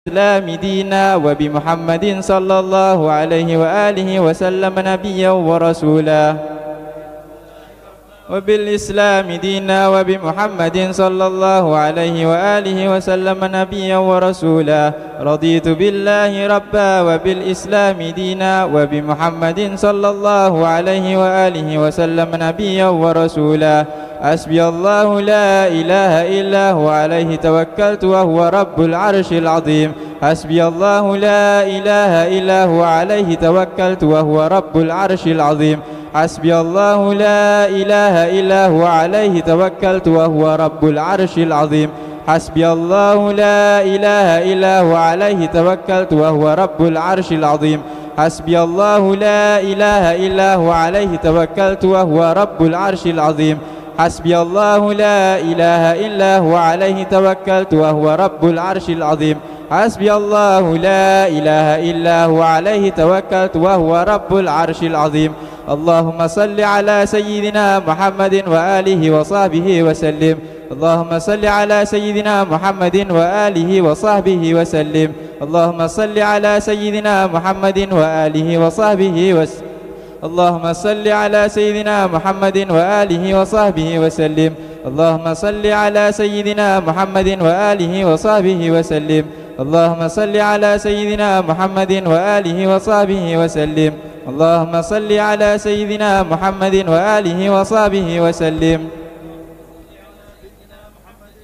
الإسلام دينا وبمحمد صلى الله عليه وآله وسلم نبيا ورسولا وبالإسلام دينا وبمحمد صلى الله عليه وآله وسلم نبيا ورسولا رضيت بالله ربا وبالإسلام دينا وبمحمد صلى الله عليه وآله وسلم نبيا ورسولا حسبي الله لا إله إلا هو عليه توكلت وهو رب العرش العظيم حسبي الله لا إله إلا هو عليه توكلت وهو رب العرش العظيم حسبي الله لا إله إلا هو عليه توكلت وهو رب العرش العظيم حسبي الله لا إله إلا هو عليه توكلت وهو رب العرش العظيم حسبي الله لا إله إلا هو عليه توكلت وهو رب العرش العظيم حسبي الله لا إله إلا هو عليه توكلت وهو رب العرش العظيم حسبي الله لا إله إلا هو عليه توكلت وهو رب العرش العظيم اللهم صل على سيدنا محمد وآله وصحبه وسلم اللهم صل على سيدنا محمد وآله وصحبه وسلم اللهم صل على سيدنا محمد وآله وصحبه وسلم اللهم صل على سيدنا محمد وآله وصحبه وسلم اللهم صل على سيدنا محمد وآله وصحبه وسلم اللهم صل على سيدنا محمد وآله وصحبه وسلم اللهم صل على سيدنا محمد وآله وصحبه وسلم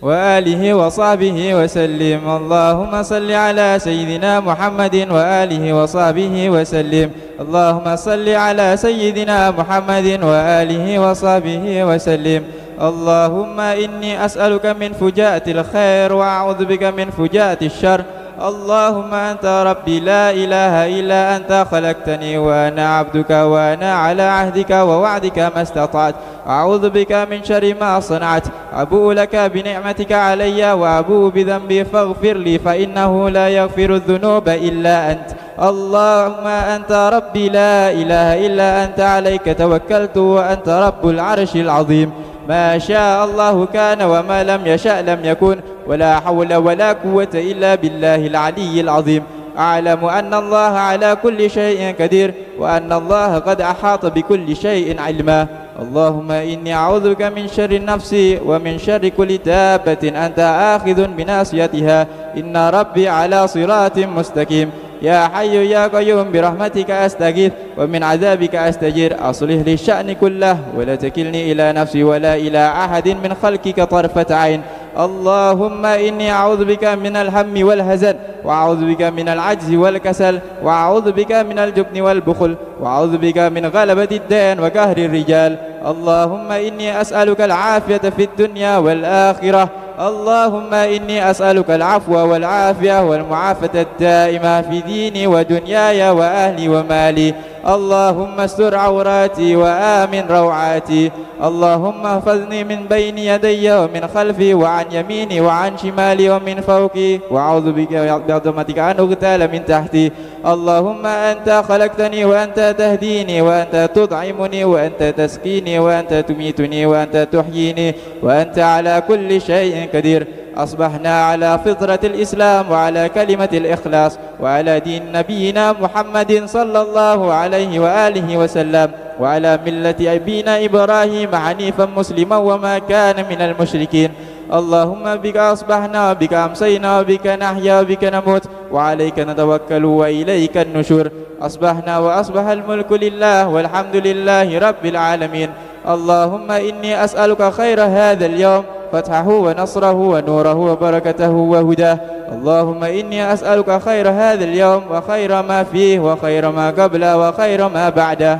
وآله وصحبه وسلم اللهم صل على سيدنا محمد وآله وصحبه وسلم اللهم صل على سيدنا محمد وآله وصحبه وسلم اللهم إني أسألك من فجاءة الخير وأعوذ بك من فجاءة الشر اللهم أنت ربي لا إله إلا أنت خلقتني وأنا عبدك وأنا على عهدك ووعدك ما استطعت أعوذ بك من شر ما صنعت أبوء لك بنعمتك علي وأبوء بذنبي فاغفر لي فإنه لا يغفر الذنوب إلا أنت اللهم أنت ربي لا إله إلا أنت عليك توكلت وأنت رب العرش العظيم ما شاء الله كان وما لم يشأ لم يكن ولا حول ولا قوة إلا بالله العلي العظيم أعلم أن الله على كل شيء قدير وأن الله قد أحاط بكل شيء علما اللهم إني أعوذ بك من شر النفس ومن شر كل دابة أنت آخذ بناصيتها إن ربي على صراط مستقيم يا حي يا قيوم برحمتك أستغيث ومن عذابك أستجير أصلح لي الشأن كله ولا تكلني إلى نفسي ولا إلى أحد من خلقك طرفة عين اللهم إني أعوذ بك من الهم والهزن وأعوذ بك من العجز والكسل وأعوذ بك من الجبن والبخل وأعوذ بك من غلبة الدين وقهر الرجال اللهم إني أسألك العافية في الدنيا والآخرة اللهم إني أسألك العفو والعافية والمعافاة الدائمة في ديني ودنياي وأهلي ومالي اللهم استر عوراتي وآمن روعاتي اللهم احفظني من بين يدي ومن خلفي وعن يميني وعن شمالي ومن فوقي وأعوذ بك بعظمتك أن أغتال من تحتي اللهم أنت خلقتني وأنت تهديني وأنت تطعمني وأنت تسقيني وأنت تميتني وأنت تحييني وأنت على كل شيء قدير أصبحنا على فطرة الإسلام وعلى كلمة الإخلاص وعلى دين نبينا محمد صلى الله عليه وآله وسلم وعلى ملة أبينا إبراهيم حنيفا مسلما وما كان من المشركين اللهم بك أصبحنا وبك أمسينا وبك نحيا وبك نموت وعليك نتوكل وإليك النشور أصبحنا وأصبح الملك لله والحمد لله رب العالمين اللهم إني أسألك خير هذا اليوم فتحه ونصره ونوره وبركته وهداه اللهم إني أسألك خير هذا اليوم وخير ما فيه وخير ما قبله وخير ما بعده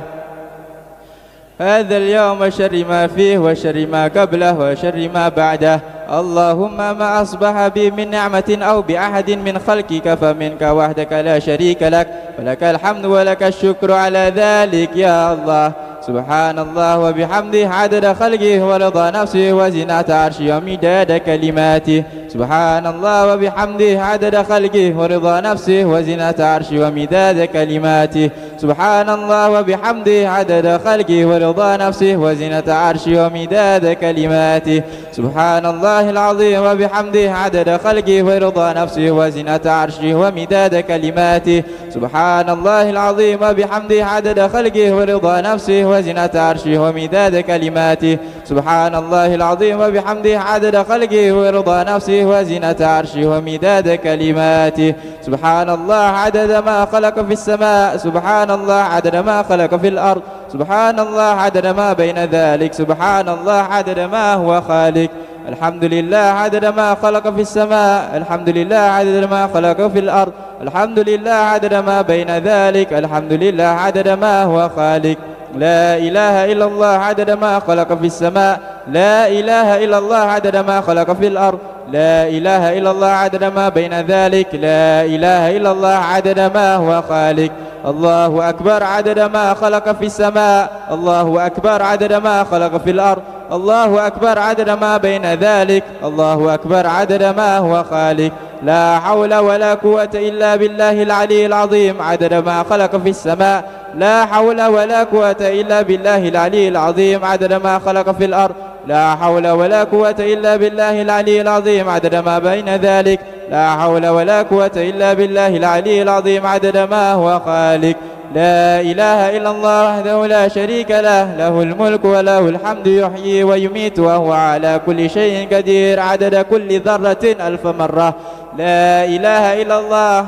هذا اليوم وشر ما فيه وشر ما قبله وشر ما بعده اللهم ما أصبح بي من نعمة أو بأحد من خلقك فمنك وحدك لا شريك لك ولك الحمد ولك الشكر على ذلك يا الله سبحان الله وبحمده عدد خلقه ورضا نفسه وزنة عرشه ومداد كلماته سبحان الله وبحمده عدد خلقه ورضا نفسه وزنة عرشه ومداد كلماته سبحان الله وبحمده عدد خلقه ورضا نفسه وزنة عرشه ومداد كلماته سبحان الله العظيم وبحمده عدد خلقه ورضا نفسه وزنة عرشه ومداد كلماته سبحان الله العظيم وبحمده عدد خلقه ورضا نفسه وزنة عرشه ومداد كلماته سبحان الله العظيم وبحمده عدد خلقه ورضا نفسه وزنة عرشه ومداد كلماته سبحان الله عدد ما خلق في السماء سبحان الله عدد ما خلق في الأرض سبحان الله عدد ما بين ذلك سبحان الله عدد ما هو خالق الحمد لله عدد ما خلق في السماء الحمد لله عدد ما خلق في الأرض الحمد لله عدد ما بين ذلك الحمد لله عدد ما هو خالق لا إله إلا الله عدد ما خلق في السماء لا إله إلا الله عدد ما خلق في الأرض لا إله إلا الله عدد ما بين ذلك لا إله إلا الله عدد ما هو خالق الله أكبر عدد ما خلق في السماء الله أكبر عدد ما خلق في الأرض الله أكبر عدد ما بين ذلك الله أكبر عدد ما هو خالق لا حول ولا قوة إلا بالله العلي العظيم عدد ما خلق في السماء لا حول ولا قوة إلا بالله العلي العظيم عدد ما خلق في الأرض لا حول ولا قوة إلا بالله العلي العظيم عدد ما بين ذلك لا حول ولا قوة إلا بالله العلي العظيم عدد ما هو خالق لا إله إلا الله وحده لا شريك له له الملك وله الحمد يحيي ويميت وهو على كل شيء قدير عدد كل ذرة ألف مرة لا إله إلا الله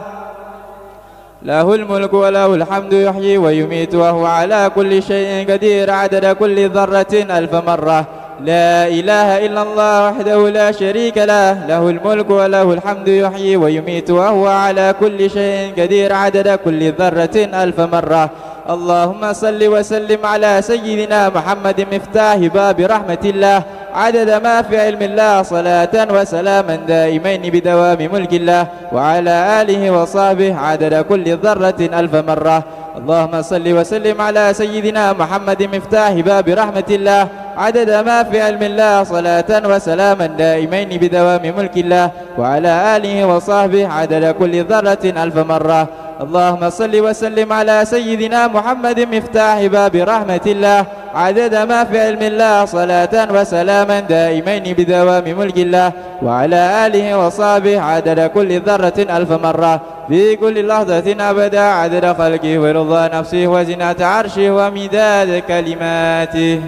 له الملك وله الحمد يحيي ويميت وهو على كل شيء قدير عدد كل ذرة ألف مرة لا إله إلا الله وحده لا شريك له له الملك وله الحمد يحيي ويميت وهو على كل شيء قدير عدد كل ذرة ألف مرة اللهم صل وسلم على سيدنا محمد مفتاح باب رحمة الله عدد ما في علم الله صلاة وسلاما دائمين بدوام ملك الله وعلى آله وصحبه عدد كل ذرة ألف مرة اللهم صل وسلم على سيدنا محمد مفتاح باب رحمة الله عدد ما في علم الله صلاة وسلاما دائمين بدوام ملك الله وعلى آله وصحبه عدد كل ذرة ألف مرة اللهم صل وسلم على سيدنا محمد مفتاح باب رحمة الله عدد ما في علم الله صلاة وسلاما دائمين بدوام ملك الله وعلى آله وصحبه عدد كل ذرة ألف مرة في كل لحظة أبدا عدد خلقه ورضا نفسه وزنة عرشه ومداد كلماته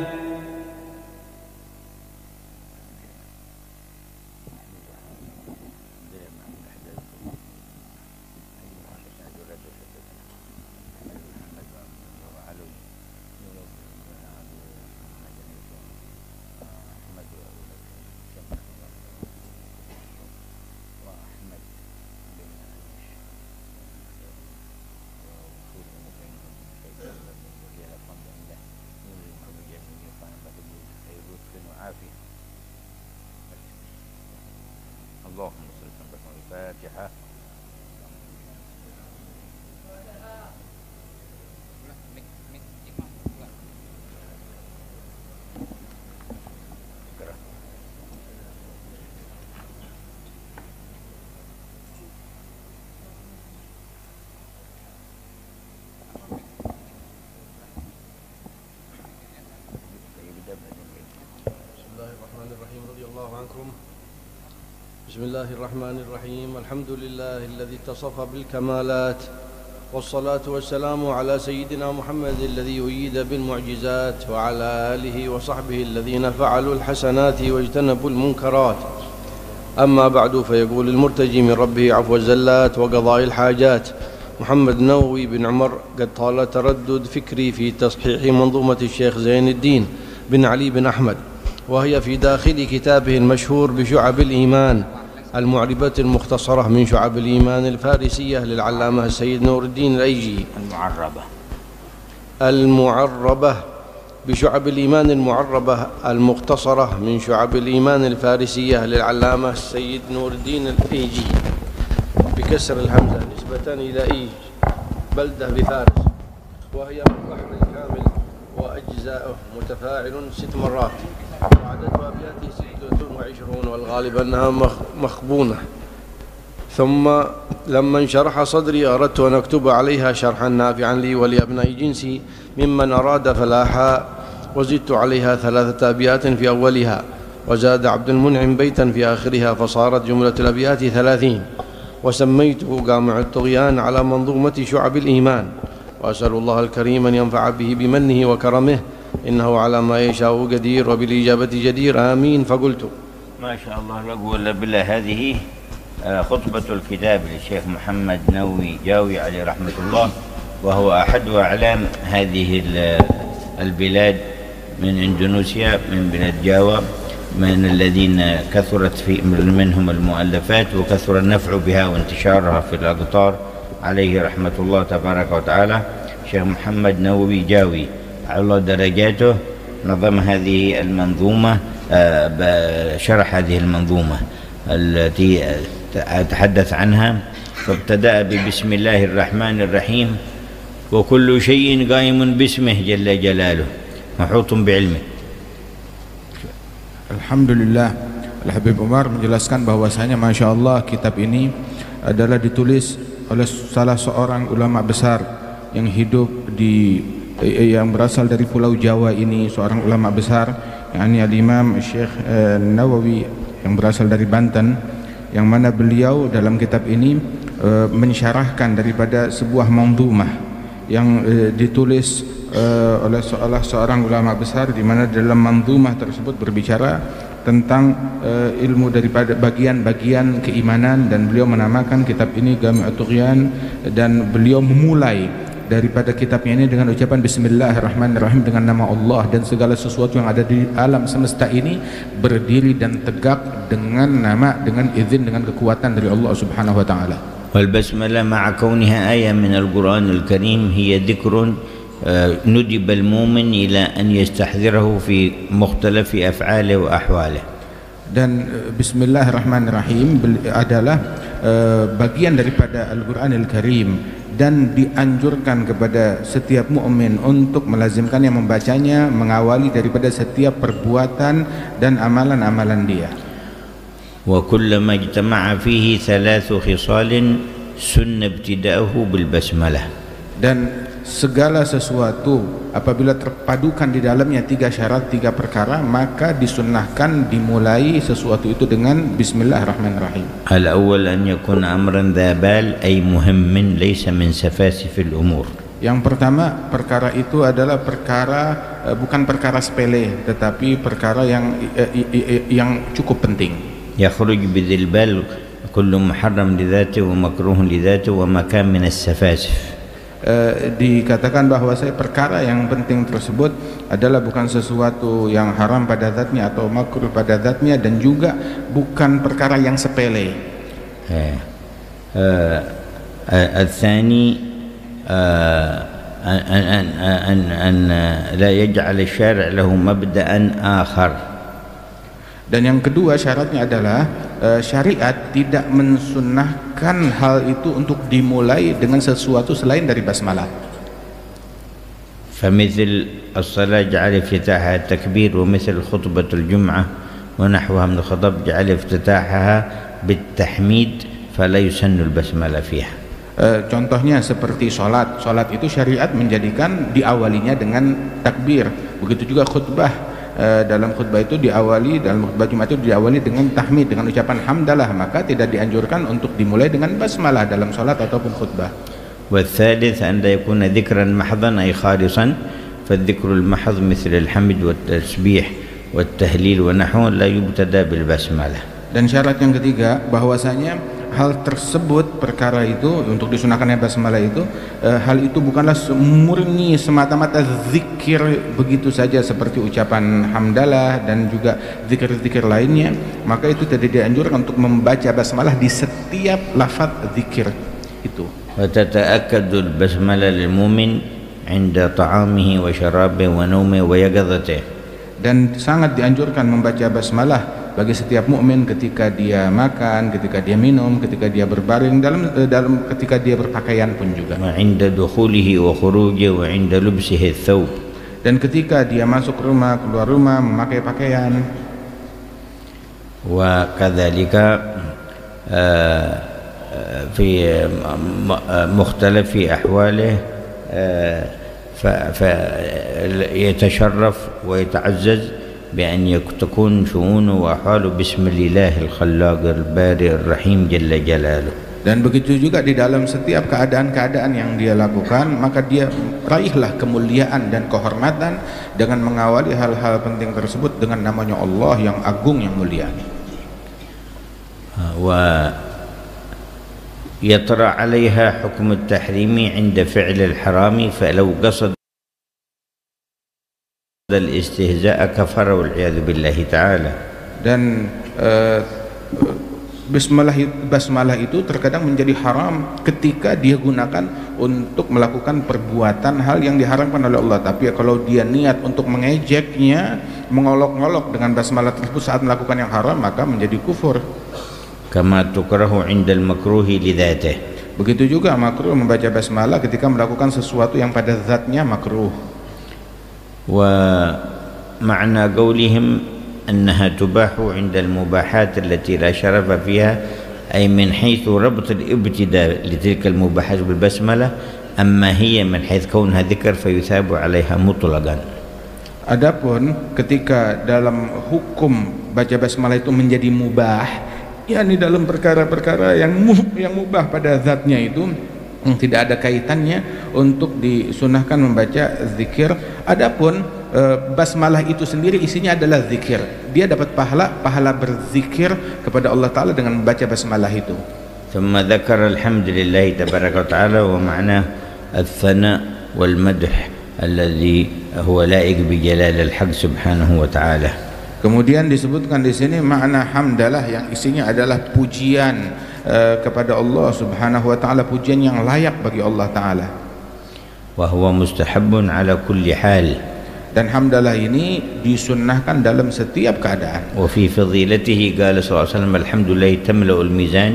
اللهم صل وسلم على الفاتحة. بسم الله الرحمن الرحيم. الحمد لله الذي اتصف بالكمالات، والصلاة والسلام على سيدنا محمد الذي أيد بالمعجزات، وعلى آله وصحبه الذين فعلوا الحسنات واجتنبوا المنكرات. أما بعد، فيقول المرتجي من ربه عفو الزلات وقضاء الحاجات محمد نووي بن عمر: قد طال تردد فكري في تصحيح منظومة الشيخ زين الدين بن علي بن أحمد، وهي في داخل كتابه المشهور بشعب الإيمان، المعربة المختصرة من شعب الإيمان الفارسية للعلامة السيد نور الدين الأيجي، المعربة بشعب الإيمان المعربة المختصرة من شعب الإيمان الفارسية للعلامة السيد نور الدين الأيجي بكسر الهمزة نسبة إلى إيج بلدة بفارس، وهي من بحر كامل وأجزاؤه متفاعل 6 مرات، وعدد أبياته 26 والغالب أنها مخبونة. ثم لما انشرح صدري أردت أن أكتب عليها شرحا نافعا لي ولأبناء جنسي ممن أراد فلاحا، وزدت عليها 3 أبيات في أولها، وزاد عبد المنعم بيتا في آخرها، فصارت جملة الأبيات 30، وسميته جامع الطغيان على منظومة شعب الإيمان. وأسأل الله الكريم أن ينفع به بمنه وكرمه، إنه على ما يشاء قدير وبالإجابة جدير. آمين. فقلت ما شاء الله لا قوة إلا بالله. هذه خطبة الكتاب للشيخ محمد نووي جاوي عليه رحمة الله، وهو أحد أعلام هذه البلاد من إندونيسيا، من بلاد جاوا، من الذين كثرت منهم المؤلفات وكثر النفع بها وانتشارها في الأقطار، عليه رحمة الله تبارك وتعالى. شيخ محمد نووي جاوي على درجاته نظم هذه المنظومة، شرح هذه المنظومة التي أتحدث عنها. فابتدأ ببسم الله الرحمن الرحيم، وكل شيء قائم باسمه جل جلاله محوط بعلمه. Alhamdulillah. Al-Habib Umar menjelaskan bahwasanya Masya Allah kitab ini adalah ditulis oleh salah seorang ulama besar yang hidup yang berasal dari Pulau Jawa ini, seorang ulama besar, yakni Al-Imam Syekh Nawawi yang berasal dari Banten, yang mana beliau dalam kitab ini mensyarahkan daripada sebuah manzumah yang ditulis oleh seorang ulama besar, di mana dalam manzumah tersebut berbicara tentang ilmu daripada bagian-bagian keimanan, dan beliau menamakan kitab ini Jami' At-Tughyan, dan beliau memulai daripada kitabnya ini dengan ucapan Bismillahirrahmanirrahim, dengan nama Allah, dan segala sesuatu yang ada di alam semesta ini berdiri dan tegak dengan nama, dengan izin, dengan kekuatan dari Allah Subhanahu wa taala. والبسملة مع كونها آية من القرآن الكريم هي ذكر ندب المؤمن إلى أن يستحضره في مختلف أفعاله وأحواله. Dan Bismillahirrahmanirrahim adalah bagian daripada Al-Quranil Karim, dan dianjurkan kepada setiap mukmin untuk melazimkannya, membacanya, mengawali daripada setiap perbuatan dan amalan-amalan dia. وكلما اجتمع فيه 3 خصال سن ابتداءه بالبسملة. Dan segala sesuatu apabila terpadukan di dalamnya 3 syarat, 3 perkara, maka disunnahkan dimulai sesuatu itu dengan Bismillahirrahmanirrahim. الأول أن يكون أمرا ذا بال أي مهم ليس من سفاسف الأمور. Yang pertama, perkara itu adalah perkara bukan perkara sepele, tetapi perkara yang cukup penting. يخرج بذي البال كل محرم لذاته ومكروه لذاته ومكان من السفاسف. Dikatakan bahwa perkara yang penting tersebut adalah bukan sesuatu yang haram pada zatnya atau makruh pada zatnya, dan juga bukan perkara yang sepele. الثاني أن لا يجعل الشارع له مبدأ آخر. Dan yang kedua syaratnya adalah syariat tidak mensunnahkan hal itu untuk dimulai dengan sesuatu selain dari basmalah. فمثل الصلاة جعل افتتاحها التكبير، ومثل خطبة الجمعة ونحوها من الخطب جعل افتتاحها بالتحميد فلا يسن البسملة فيها. Contohnya seperti sholat itu syariat menjadikan diawalinya dengan takbir. Begitu juga khutbah. Dalam khutbah itu diawali, dalam khutbah Jumat itu diawali dengan tahmid, dengan ucapan hamdalah, maka tidak dianjurkan untuk dimulai dengan basmalah dalam salat ataupun khutbah. والثالث أن يكون ذكرا محضا أي خالصا، فالذكر المحض مثل الحمد والتسبيح والتهليل ونحوه لا يبتدأ بالبسملة. Dan syarat yang ketiga bahwasanya hal tersebut, perkara itu untuk disunahkannya basmalah itu, hal itu bukanlah murni semata-mata zikir begitu saja seperti ucapan hamdalah dan juga zikir-zikir lainnya, maka itu tidak dianjurkan untuk membaca basmalah di setiap lafaz zikir itu. وتتأكد البسملة للمؤمن عند طعامه وشرابه ونومه ويقظته. Dan sangat dianjurkan membaca basmalah bagi setiap mukmin ketika dia makan, ketika dia minum, ketika dia berbaring, ketika dia berpakaian pun juga. وعند دخوله وخروجه وعند لبسه الثوب. Dan ketika dia masuk rumah, keluar rumah, memakai pakaian. وكذلك في مختلف أحواله فيتشرف ويتعزز بأن تكون شؤونه وأحواله بسم الله الخلاق البارئ الرحيم جل جلاله. Dan begitu juga di dalam setiap keadaan-keadaan yang dia lakukan, maka dia raihlah kemuliaan dan kehormatan dengan mengawali hal-hal penting tersebut dengan namanya Allah yang agung yang mulia. ويطرأ عليها حكم التحريم عند فعل الحرام فلو قصد الاستهزاء كفر والعياذ بالله تعالى. Dan basmalah itu terkadang menjadi haram ketika dia gunakan untuk melakukan perbuatan hal yang diharamkan oleh Allah. Tapi kalau dia niat untuk mengejeknya, mengolok-olok dengan basmalah tersebut saat melakukan yang haram, maka menjadi kufur. Kama tukrahu 'inda al-makruhi li dzatihi. Begitu juga makruh membaca basmalah ketika melakukan sesuatu yang pada zatnya makruh. Wa ma'na qaulihim أنها تباح عند المباحات التي لا شرف فيها أي من حيث ربط الابتداء لتلك المباحات بالبسملة، أما هي من حيث كونها ذكر فيثاب عليها مطلقا. Adapun ketika dalam hukum baca basmalah itu menjadi mubah, yakni dalam perkara-perkara yang mubah pada zatnya itu tidak ada kaitannya untuk disunahkan membaca zikir. Adapun basmalah itu sendiri isinya adalah zikir, dia dapat pahala berzikir kepada Allah Ta'ala dengan membaca basmalah itu. ثم ذكر الحمد لله تبارك وتعالى ومعناه الثناء والمدح الذي هو لائق بجلال الحق سبحانه وتعالى. Kemudian disebutkan di sini makna hamdalah yang isinya adalah pujian kepada Allah Subhanahu wa taala, pujian yang layak bagi Allah Ta'ala. وهو مستحب على كل حال. Dan hamdalah ini disunnahkan dalam setiap keadaan. وفي فضيلته قال صلى الله عليه وسلم الحمد لله تملأ الميزان،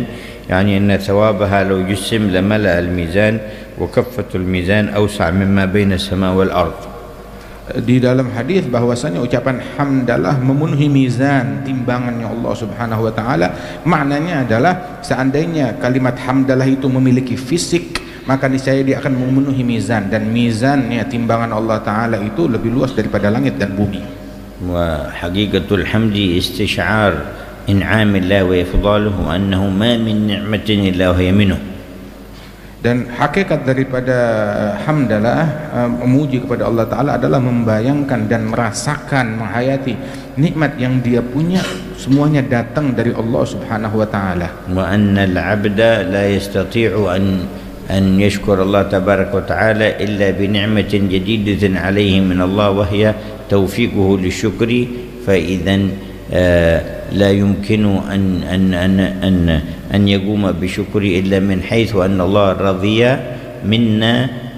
يعني أن ثوابها لو جسم لملأ الميزان وكفة الميزان أوسع مما بين السماء والأرض. Di dalam hadis bahwasanya ucapan hamdalah memenuhi mizan timbangannya Allah Subhanahu wa taala. Maknanya adalah seandainya kalimat hamdalah itu memiliki fisik, maka niscaya dia akan memenuhi mizan, dan mizannya timbangan Allah Ta'ala itu lebih luas daripada langit dan bumi. Wa haqiqatul hamdi istish'ar in'amillah wa ifdaluhu annahu ma min ni'matin illa huwa minhu. Dan hakikat daripada hamdalah memuji kepada Allah Ta'ala adalah membayangkan dan merasakan, menghayati nikmat yang dia punya semuanya datang dari Allah Subhanahu wa Ta'ala. Wa anna al-'abda la yastati'u أن يشكر الله تبارك وتعالى إلا بنعمة جديدة عليه من الله وهي توفيقه للشكر، فإذا لا يمكن أن يقوم بشكر إلا من حيث أن الله رضي منا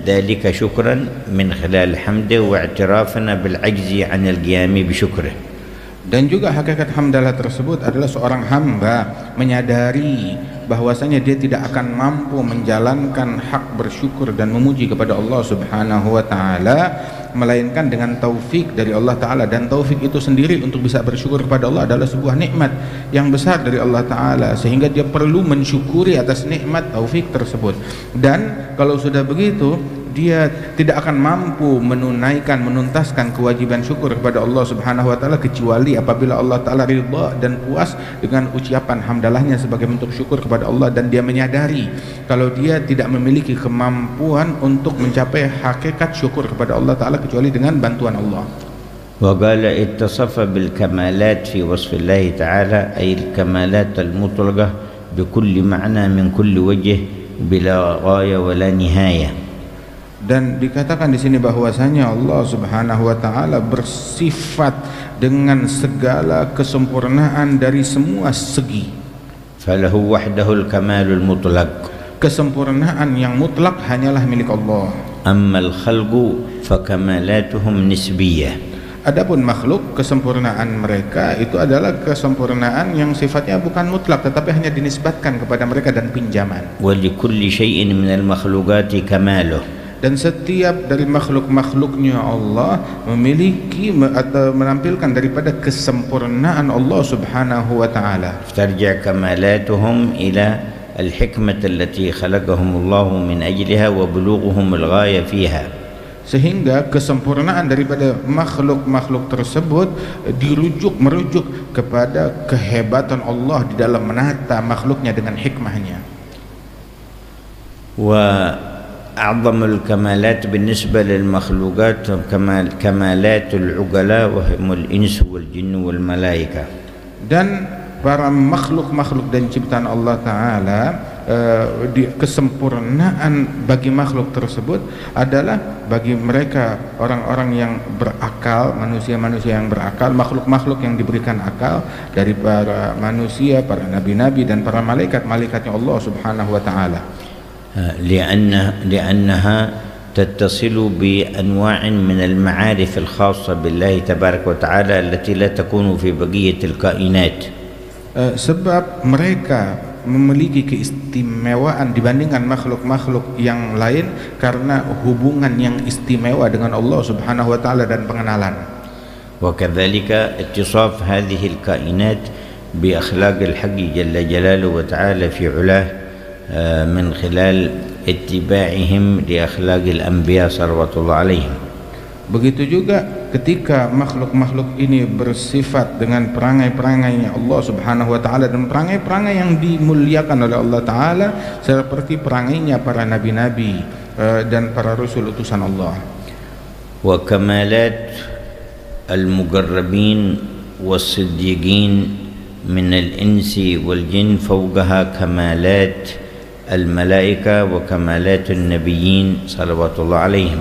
ذلك شكرا من خلال حمده واعترافنا بالعجز عن القيام بشكره. Dan juga hakikat hamdalah tersebut adalah seorang hamba menyadari bahwasanya dia tidak akan mampu menjalankan hak bersyukur dan memuji kepada Allah Subhanahu wa taala melainkan dengan taufik dari Allah Ta'ala. Dan taufik itu sendiri untuk bisa bersyukur kepada Allah adalah sebuah nikmat yang besar dari Allah Ta'ala, sehingga dia perlu mensyukuri atas nikmat taufik tersebut. Dan kalau sudah begitu, dia tidak akan mampu menuntaskan kewajiban syukur kepada Allah Subhanahu wa taala kecuali apabila Allah Ta'ala ridha dan puas dengan ucapan hamdalahnya sebagai bentuk syukur kepada Allah, dan dia menyadari kalau dia tidak memiliki kemampuan untuk mencapai hakikat syukur kepada Allah Ta'ala kecuali dengan bantuan Allah. وقال اتصف بالكمالات في وصف الله تعالى أي الكمالات المطلقة بكل معنى من كل وجه بلا غاية ولا نهاية. Dan dikatakan di sini bahwasanya Allah Subhanahu wa taala bersifat dengan segala kesempurnaan dari semua segi. Falahu wahdahul kamalul mutlaq. Kesempurnaan yang mutlak hanyalah milik Allah. Ammal khalqu fakamalatuhum nisbiyah. Adapun makhluk, kesempurnaan mereka itu adalah kesempurnaan yang sifatnya bukan mutlak tetapi hanya dinisbatkan kepada mereka dan pinjaman. Wa likulli syai'in minal makhluqati kamaluh. Dan setiap dari makhluk-makhluknya Allah memiliki atau menampilkan daripada kesempurnaan Allah Subhanahu wa taala. Tarja kamalatuhum ila الحكمة التي خلقهم الله من أجلها وبلوغهم الغاية فيها. Sehingga kesempurnaan daripada makhluk-makhluk tersebut merujuk kepada kehebatan Allah di dalam menata makhluknya dengan hikmahnya. وأعظم الكمالات بالنسبة للمخلوقات كمالات العقلاء وهم الإنس والجن والملائكة. Dan para makhluk-makhluk dan ciptaan Allah Ta'ala, di kesempurnaan bagi makhluk tersebut adalah bagi mereka orang-orang yang berakal, manusia-manusia yang berakal, makhluk-makhluk yang diberikan akal dari para manusia, para nabi-nabi dan para malaikat-malaikatnya Allah Subhanahu wa Ta'ala. لأنها تتصل بأنواع من المعارف الخاصة بالله تبارك وتعالى التي لا تكون في بقية الكائنات. Sebab mereka memiliki keistimewaan dibandingkan makhluk-makhluk yang lain karena hubungan yang istimewa dengan Allah Subhanahu wa Ta'ala dan pengenalan. وكذلك اتصاف هذه الكائنات بأخلاق الحق جل جلاله وتعالى في علاه من خلال اتباعهم لأخلاق الأنبياء صلوات الله عليهم. Begitu juga ketika makhluk-makhluk ini bersifat dengan perangai-perangainya Allah Subhanahu wa Ta'ala dan perangai-perangai yang dimuliakan oleh Allah Ta'ala seperti perangainya para nabi-nabi dan para rasul utusan Allah. Wa kamalat al-muqarrabin was-siddiqin min al-insi wal-jin fawqaha kamalat al-malaika wa kamalatun nabiyyin salawatullah alaihim.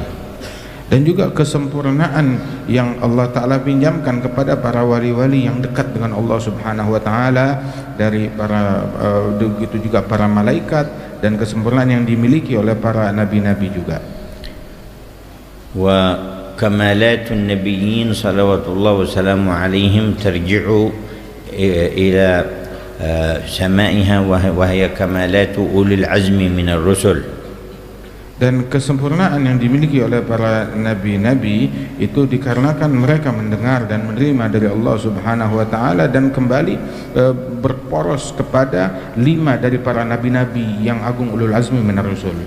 Dan juga kesempurnaan yang Allah Ta'ala pinjamkan kepada para wali-wali yang dekat dengan Allah Subhanahu wa Ta'ala dari para begitu juga para malaikat dan kesempurnaan yang dimiliki oleh para nabi-nabi juga. Wa kamalatun nabiyyin salawatullah wa salamu alaihim tarji'u ila samaiha wa hiya kamalatu ulil azmi minar rusul. Dan kesempurnaan yang dimiliki oleh para nabi-nabi itu dikarenakan mereka mendengar dan menerima dari Allah Subhanahu wa Ta'ala dan kembali berporos kepada 5 dari para nabi-nabi yang agung ulul azmi minar rusul.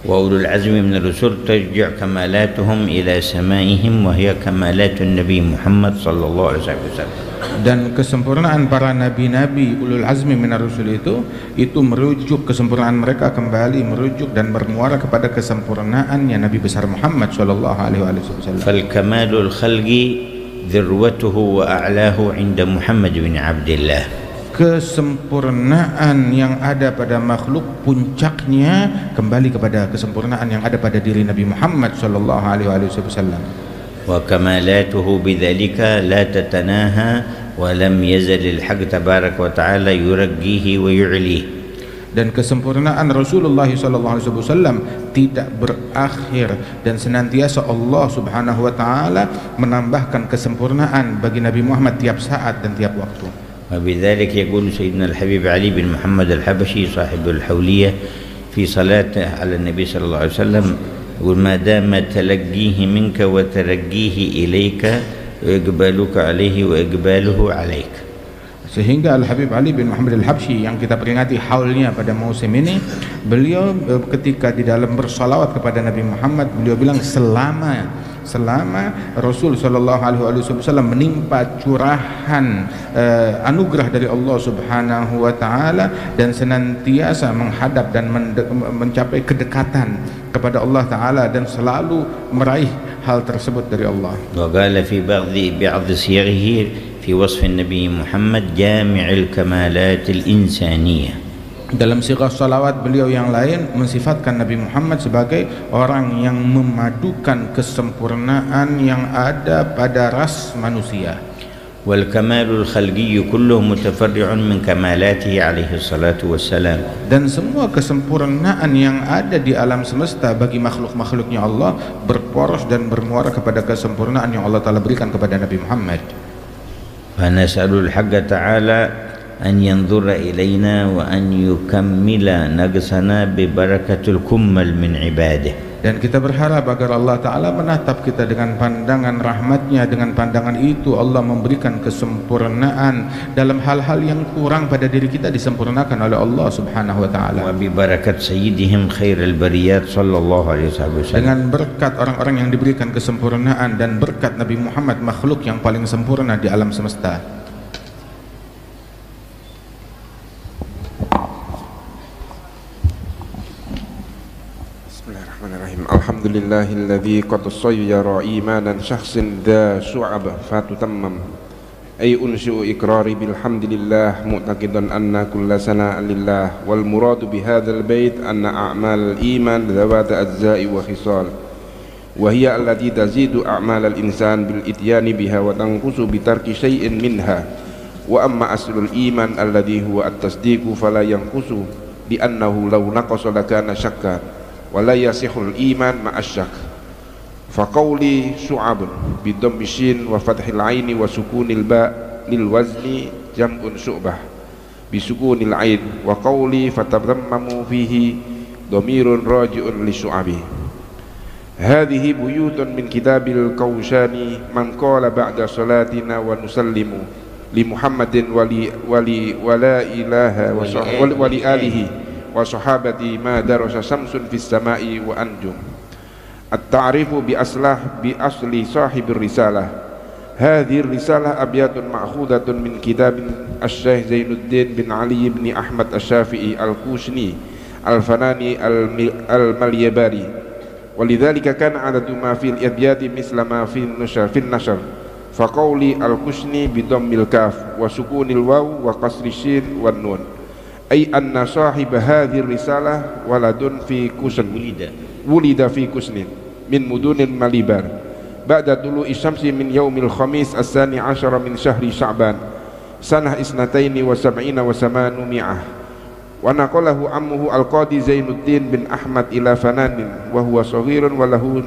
Wa ulul azmi minar rusul tarji' kamalatuhum ila samaihim wa hiya kamalatun nabi Muhammad sallallahu alaihi wasallam. Dan kesempurnaan para nabi-nabi ulul azmi minar rusul itu merujuk kesempurnaan mereka kembali merujuk dan bermuara kepada kesempurnaannya Nabi besar Muhammad sallallahu alaihi wasallam. Fal kamalul khalqi dzirwatuhu wa a'lahu 'inda Muhammad bin Abdullah. Kesempurnaan yang ada pada makhluk puncaknya kembali kepada kesempurnaan yang ada pada diri Nabi Muhammad sallallahu alaihi wasallam. Wa kamalatuhu bidzalika la tatanaha wa lam yazal al-haq tabaraka wa ta'ala yuraggihi wa yu'lihi. Dan kesempurnaan Rasulullah sallallahu alaihi wasallam tidak berakhir dan senantiasa Allah Subhanahu wa Ta'ala menambahkan kesempurnaan bagi Nabi Muhammad tiap saat dan tiap waktu. Wa bidzalika yaqulu sayyidina al-habib Ali bin Muhammad al-Habashi sahibul hawliyah fi salatihi ala nabi sallallahu alaihi wasallam وما دام تلقيه منك وترقيه إليك وإقبالك عليه وإقباله عليك. Sehingga Al-Habib Ali bin Muhammad Al-Habsyi yang kita peringati haulnya pada musim ini, beliau ketika di dalam bersalawat kepada Nabi Muhammad, beliau bilang selama Rasul sallallahu alaihi wasallam menimpa curahan anugerah dari Allah Subhanahu wa Ta'ala dan senantiasa menghadap dan mencapai kedekatan kepada Allah Ta'ala dan selalu meraih hal tersebut dari Allah. Wa qala fi ba'd siyaghihi في وصف النبي محمد جامع الكمالات الإنسانية. Dalam sighah salawat beliau yang lain mensifatkan Nabi Muhammad sebagai orang yang memadukan kesempurnaan yang ada pada ras manusia. والكمال الخلقي كله متفرع من كمالاته عليه الصلاة والسلام. Dan semua kesempurnaan yang ada di alam semesta bagi makhluk-makhluknya Allah berporos dan bermuara kepada kesempurnaan yang Allah Ta'ala berikan kepada Nabi Muhammad. فنسأل الحق تعالى أن ينظر إلينا وأن يكمل نقصنا ببركة الكمل من عباده. dan kita berharap agar Allah Ta'ala menatap kita dengan pandangan rahmatnya. Dengan pandangan itu Allah memberikan kesempurnaan dalam hal-hal yang kurang pada diri kita, disempurnakan oleh Allah Subhanahu wa Ta'ala. Wa bi barakat sayyidihim khairil bariyat sallallahu alaihi wasallam. Dengan berkat orang-orang yang diberikan kesempurnaan dan berkat Nabi Muhammad, makhluk yang paling sempurna di alam semesta. Alhamdulillahilladzi qad sayyara imanan syakhsin dha syu'ab fatutammam ay unsyu iqrari bilhamdilillah mu'taqidan anna kulla sana'an lillah wal muradu bihadzal bait anna a'mal iman dhawata ajza'i wa khisal wa hiya allati tazidu a'mal al insan bil ityani biha wa tanqusu bi tarki syai'in minha wa amma aslul iman alladhi huwa at-tasdiqu fala yanqusu bi annahu law naqasa lakana syakkan wala yasihul iman ma'asyak faqawli syu'abun bidhammi shin wa fathil aini wa sukunil ba lil wazni jam'un syu'bah bisukunil ain wa qawli fatadammamu fihi dhamirun raji'un li syu'abi hadhihi buyutun min kitabil kawshani man qala ba'da salatina wa nusallimu li Muhammadin wala ilaha wa li alihi wa sahabati ma darasa samsun fis samai wa anjum at-ta'rifu bi asli sahibir risalah hadhihi risalah abyatun ma'khudatun min kitabin asy-Syaikh Zainuddin bin Ali bin Ahmad asy-Syafi'i al-Kushni al-Fanani al-Malyabari walidzalika kana adadu ma fil abyati misla ma fil nashr fa qawli al-Kushni bi dhammil kaf wa sukunil waw wa qasri shin wan nun ay anna sahib hadhihi risalah waladun fi kusn wulida fi kusnin min mudunil malibar ba'da tulu'i syamsi min yaumil khamis as-sani asyara min syahri sya'ban sanah isnataini wa sab'ina wa samanu mi'ah wa naqalahu ammuhu al-qadi Zainuddin bin Ahmad ila Fananin wa huwa saghirun wa lahu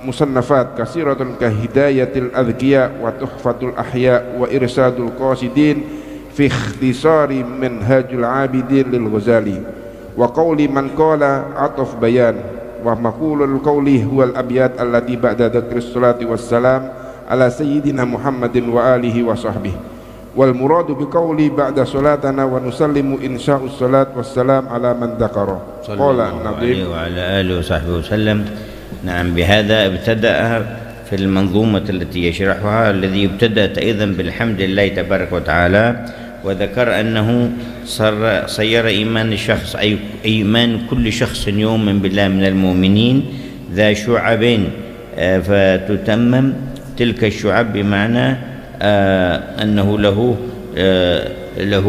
musannafat kasiratun ka hidayatil adhkiya wa tuhfatul ahya wa irsadul qasidin fi ikhtisari manhajul abidin lil Ghazali wa qawli man qala ataf bayan wa maqulul qawli huwal abyat allati ba'da dzikris salati wassalam ala sayyidina Muhammadin wa alihi wa sahbihi wal muradu bi qawli ba'da salatana wa nusallimu insya'us salat wassalam ala man dzakara qala nabi wa ala alihi wa sahbihi wasallam. نعم بهذا ابتدأ في المنظومة التي يشرحها الذي ابتدأت أيضا بالحمد لله تبارك وتعالى وذكر أنه صير إيمان الشخص أي إيمان كل شخص يؤمن بالله من المؤمنين ذا شعبين فتتمم تلك الشعب بمعنى أنه له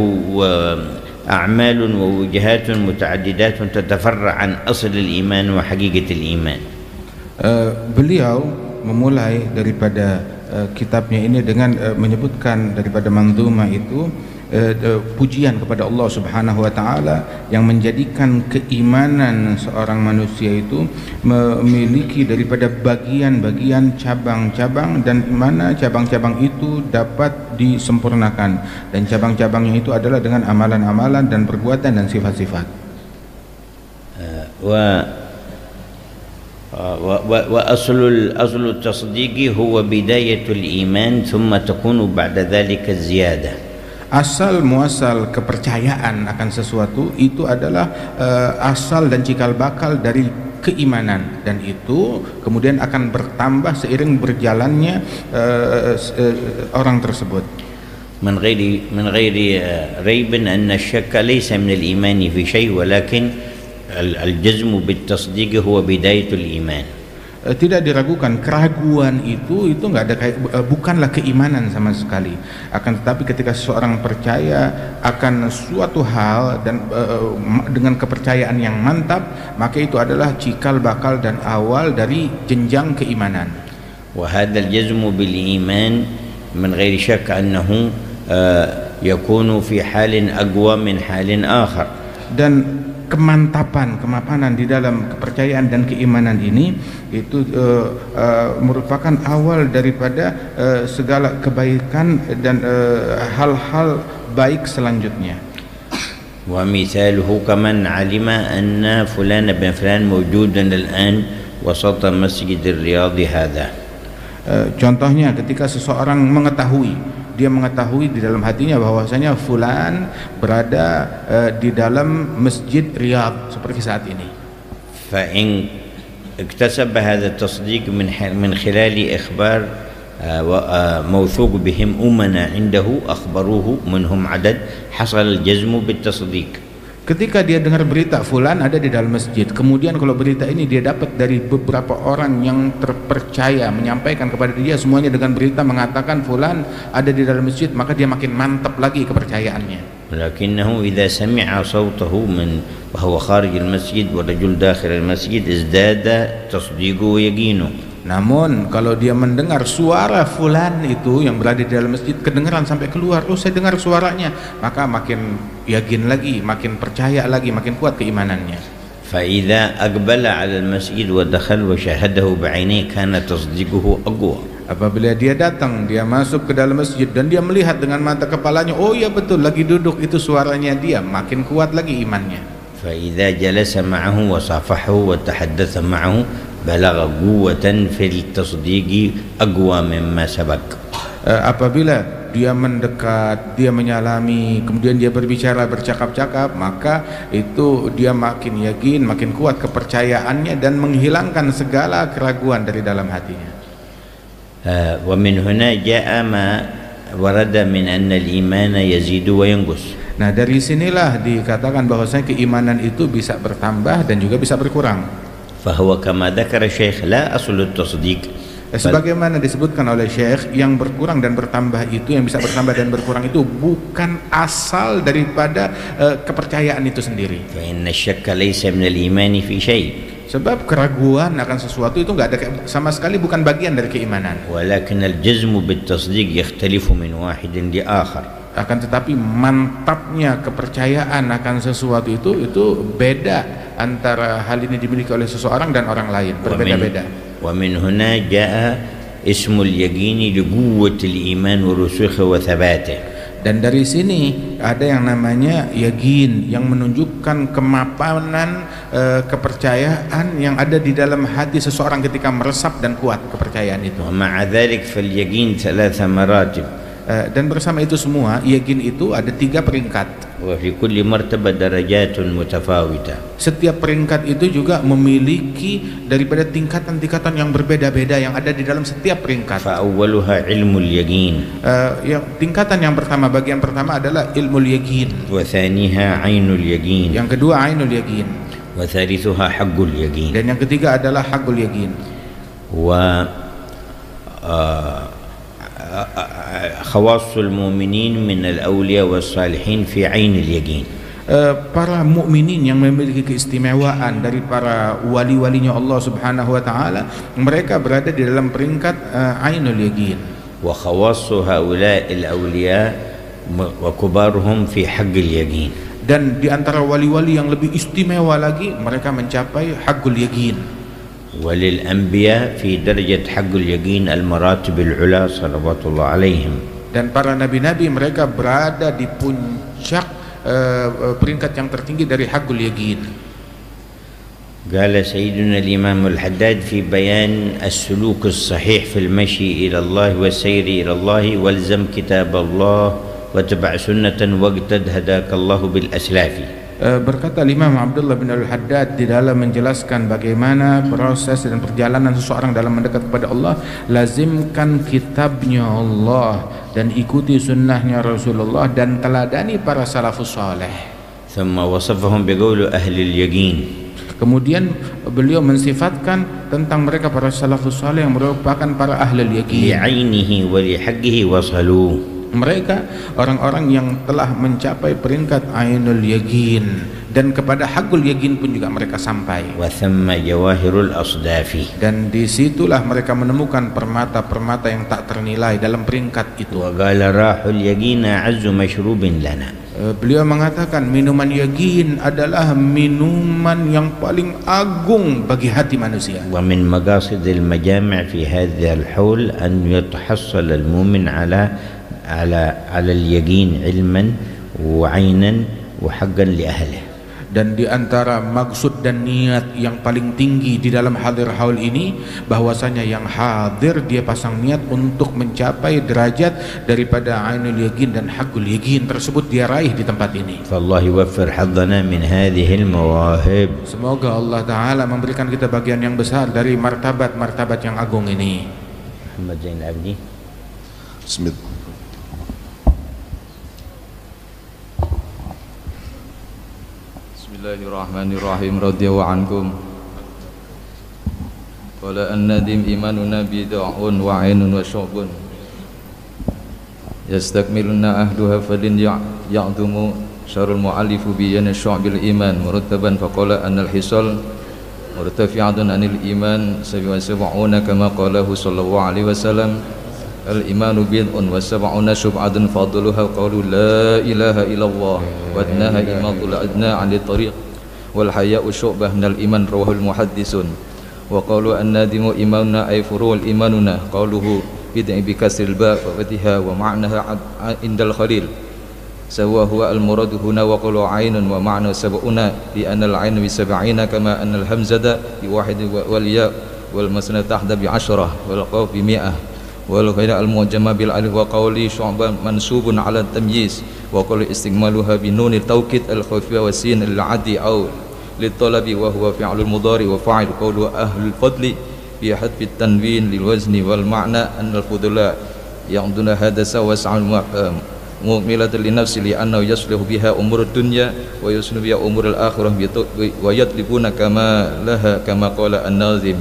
أعمال ووجهات متعددات تتفرع عن أصل الإيمان وحقيقة الإيمان. Beliau memulai daripada kitabnya ini dengan menyebutkan daripada manzumah itu pujian kepada Allah Subhanahu wa Ta'ala yang menjadikan keimanan seorang manusia itu memiliki daripada bagian-bagian cabang-cabang dan mana cabang-cabang itu dapat disempurnakan dan cabang-cabangnya itu adalah dengan amalan-amalan dan perbuatan dan sifat-sifat. وأصل التصديق هو بداية الإيمان ثم تكون بعد ذلك الزيادة. Asal muasal kepercayaan akan sesuatu itu adalah asal dan cikal bakal dari keimanan dan itu kemudian akan bertambah seiring berjalannya orang tersebut. من غير ريب أن الشك ليس من الإيمان في شيء ولكن الجزم بالتصديق هو بداية الإيمان. Tidak diragukan keraguan itu nggak ada bukanlah keimanan sama sekali. Akan tetapi ketika seseorang percaya akan suatu hal dan dengan kepercayaan yang mantap, maka itu adalah cikal bakal dan awal dari jenjang keimanan. وهذا الجزم بالإيمان من غير شك أنه يكون في حال أقوى من حال آخر. Dan kemapanan di dalam kepercayaan dan keimanan ini itu merupakan awal daripada segala kebaikan dan hal-hal baik selanjutnya. ومثاله كمن علم أن فلان بن فلان موجودا الآن وسط مسجد الرياض هذا. Contohnya ketika seseorang dia mengetahui di dalam hatinya bahwasanya fulan berada di dalam masjid Riyadh seperti saat ini. فإن اكتسب هذا التصديق من خلال إخبار موثوق بهم أمنا عنده أخبروه منهم عدد حصل الجزم بالتصديق. Ketika dia dengar berita fulan ada di dalam masjid, kemudian kalau berita ini dia dapat dari beberapa orang yang terpercaya menyampaikan kepada dia semuanya dengan berita mengatakan fulan ada di dalam masjid, maka dia makin mantap lagi kepercayaannya. ولكنه إذا سمع صوته من وهو خارج المسجد ورجل داخل المسجد ازداد تصديقه ويقينه. Namun kalau dia mendengar suara fulan itu yang berada di dalam masjid kedengaran sampai keluar, oh saya dengar suaranya, maka makin yakin lagi, makin percaya lagi, makin kuat keimanannya. فإذا أقبل على المسجد ودخل وشاهده بعينيه كان تصديقه أقوى. Apabila dia datang, dia masuk ke dalam masjid dan dia melihat dengan mata kepalanya, oh ya betul lagi duduk itu suaranya dia, makin kuat lagi imannya. فإذا جلس معه وصافحه وتحدث معه بلغ قوة في التصديق أقوى مما سبق. Apabila dia mendekat, dia menyalami, kemudian dia berbicara, bercakap-cakap, maka itu dia makin yakin, makin kuat kepercayaannya dan menghilangkan segala keraguan dari dalam hatinya. ومن هنا جاء ما ورد من أن الإيمان يزيد وينقص. Nah dari sinilah dikatakan bahwasanya keimanan itu bisa bertambah dan juga bisa berkurang. فهو كما ذكر الشيخ لا أصل التصديق. Sebagaimana disebutkan oleh Syekh, yang berkurang dan bertambah itu, yang bisa bertambah dan berkurang itu bukan asal daripada kepercayaan itu sendiri. فإن الشك ليس من الإيمان في شيء. Sebab keraguan akan sesuatu itu enggak ada sama sekali, bukan bagian dari keimanan. ولكن الجزم بالتصديق يختلف من واحد لآخر. Akan tetapi mantapnya kepercayaan akan sesuatu itu beda antara hal ini dimiliki oleh seseorang dan orang lain, berbeda-beda. ومن هنا جاء اسم اليقين لقوة الإيمان ورسوخه وثباته. Dan dari sini ada yang namanya yakin yang menunjukkan kemapanan kepercayaan yang ada di dalam hati seseorang ketika meresap dan kuat kepercayaan itu. ومع ذلك فاليقين ثلاث مراتب. Dan bersama itu semua yakin itu ada 3 peringkat. وفي كل مرتبة درجات متفاوتة. Setiap peringkat itu juga memiliki daripada tingkatan-tingkatan yang berbeda-beda yang ada di dalam setiap peringkat. فأولها علم اليقين. Tingkatan yang pertama, bagian pertama adalah ilmu yakin. وثانيها عين اليقين. Yang kedua ainul yakin. وثالثها حق اليقين. Dan yang ketiga adalah hakul yakin. خواص المؤمنين من الأولياء والصالحين في عين اليقين. Para mukminin yang memiliki keistimewaan dari para wali-walinya Allah Subhanahu wa taala, mereka berada di dalam peringkat ainul yaqin. وخواص هؤلاء الأولياء وكبارهم في حق اليقين. Dan di antara wali-wali yang lebih istimewa lagi, mereka mencapai haqqul yaqin. وللأنبياء في درجة حق اليقين المراتب العلى صلوات الله عليهم. Dan para nabi-nabi mereka berada di puncak peringkat yang tertinggi dari haqqul yaqin. قال سيدنا الإمام الحداد في بيان السلوك الصحيح في المشي إلى الله والسير إلى الله والزم كتاب الله واتبع سنة واقتد هداك الله بالأسلاف. Berkata Imam Abdullah bin Al-Haddad di dalam menjelaskan bagaimana proses dan perjalanan seseorang dalam mendekat kepada Allah, lazimkan kitabnya Allah dan ikuti sunnahnya Rasulullah dan teladani para salafus saleh. ثم وصفهم بقول أهل اليقين. Kemudian beliau mensifatkan tentang mereka para salafus saleh yang merupakan para ahlul yaqin. لعينه ولحقه وصلوا. Mereka orang-orang yang telah mencapai peringkat ainul yaqin dan kepada haqqul yaqin pun juga mereka sampai. وثم جواهر الأصداف. Dan disitulah mereka menemukan permata-permata yang tak ternilai dalam peringkat itu. وقال راح اليقين أعز مشروب لنا. Beliau mengatakan minuman yaqin adalah minuman yang paling agung bagi hati manusia. ومن مقاصد المجامع في هذا الحول أن يتحصل المؤمن على اليقين علما وعينا وحقا لأهله. Dan di antara maksud dan niat yang paling tinggi di dalam hadir haul ini, bahwasanya yang hadir dia pasang niat untuk mencapai derajat daripada ainul yaqin dan haqqul yaqin tersebut dia raih di tempat ini. فالله يوفر حظنا من هذه المواهب. Semoga Allah Ta'ala memberikan kita bagian yang besar dari martabat-martabat yang agung ini. محمد زين العابدين. Bismillah. Bismillahirrahmanirrahim. Radhiyallahu ankum. Qala an-nadim imanuna bid'un wa 'ainun wa syu'bun yastakmiluna ahduha fadin ya'dumu syarul mu'allifu biyana syu'bil iman murattaban faqala annal hisal murtafi'atun anil iman sab'una kama qalahu sallallahu alaihi wasallam. Al-imanu bid'un wa sab'una syub'atun fadluha qawlu la ilaha illallah wa adnaha imatul adna 'anil tariq wal haya'u syu'bah minal iman rawahul muhaddisun. Wa qawlu an-nadimu imanuna ay furu'ul imanuna qawluhu bid'i bi kasril ba' wa fatiha wa ma'naha indal khalil sawa huwa al-muradu huna wa qawlu 'ainun wa ma'na sab'una li anna al-'aina bi sab'ina kama anna al-hamzata bi wahid wal ya' wal masna tahda bi 'ashrah wal qaf bi mi'ah wal ghaira al mu'jama bil alif wa qawli syu'ban mansubun ala tamyiz wa qawli istigmaluha bi nun tawkid al khafiyah wa sin al adi aw lit talabi wa huwa fi'lul mudhari wa fa'il qawlu ahlul fadli bi hadfi tanwin lil wazni wal ma'na an al fudula ya'duna hadasa wa sa'al mu'milatan li nafsi li annahu yasluhu biha umur dunya wa yusnu biha umur al akhirah wa yatlibuna kama laha kama qala an-nazim.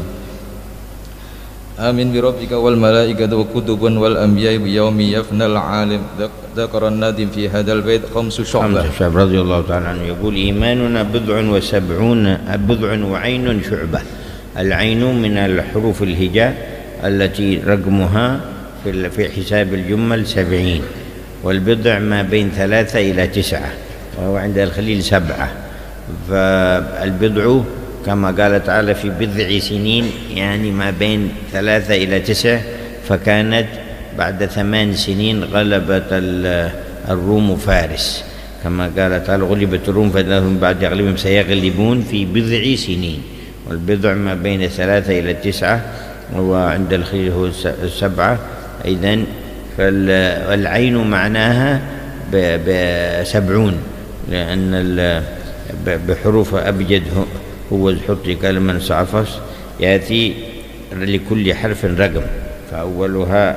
Amin bi rabbika wal malaikati wa kutubun wal anbiya bi yaumi yafnal alim. Dzakara an-nadim fi hadzal bait khamsu syu'bah. رضي الله تعالى عنه يقول إيماننا بضع وعين شعبة. العين من الحروف الهجاء التي رقمها في حساب الجمل 70 والبضع ما بين 3 إلى 9 وهو عند الخليل 7 فالبضع كما قال تعالى في بضع سنين يعني ما بين 3 إلى 9 فكانت بعد 8 سنين غلبت الروم فارس كما قال تعالى غلبت الروم فإنهم بعد غلبهم سيغلبون في بضع سنين والبضع ما بين 3 إلى 9 وعند الخليل هو 7 إذن فالعين معناها ب70 لأن بحروف أبجد هو حطي كلمة صعفص يأتي لكل حرف رقم فأولها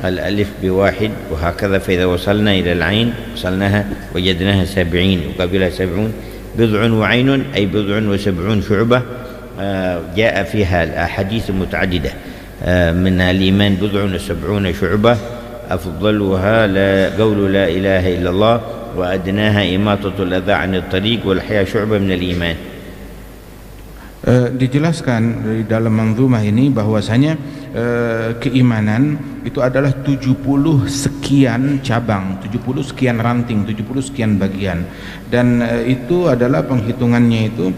الألف ب1 وهكذا فإذا وصلنا إلى العين وصلناها وجدناها 70 وقبلها 70 بضع وعين أي بضع و70 شعبة جاء فيها الأحاديث متعددة منها الإيمان بضع و70 شعبة أفضلها قول لا إله إلا الله وأدناها إماطة الأذى عن الطريق والحياة شعبة من الإيمان. Dijelaskan di dalam manzumah ini bahwasanya keimanan itu adalah 70 sekian cabang, 70 sekian ranting, 70 sekian bagian, dan itu adalah penghitungannya itu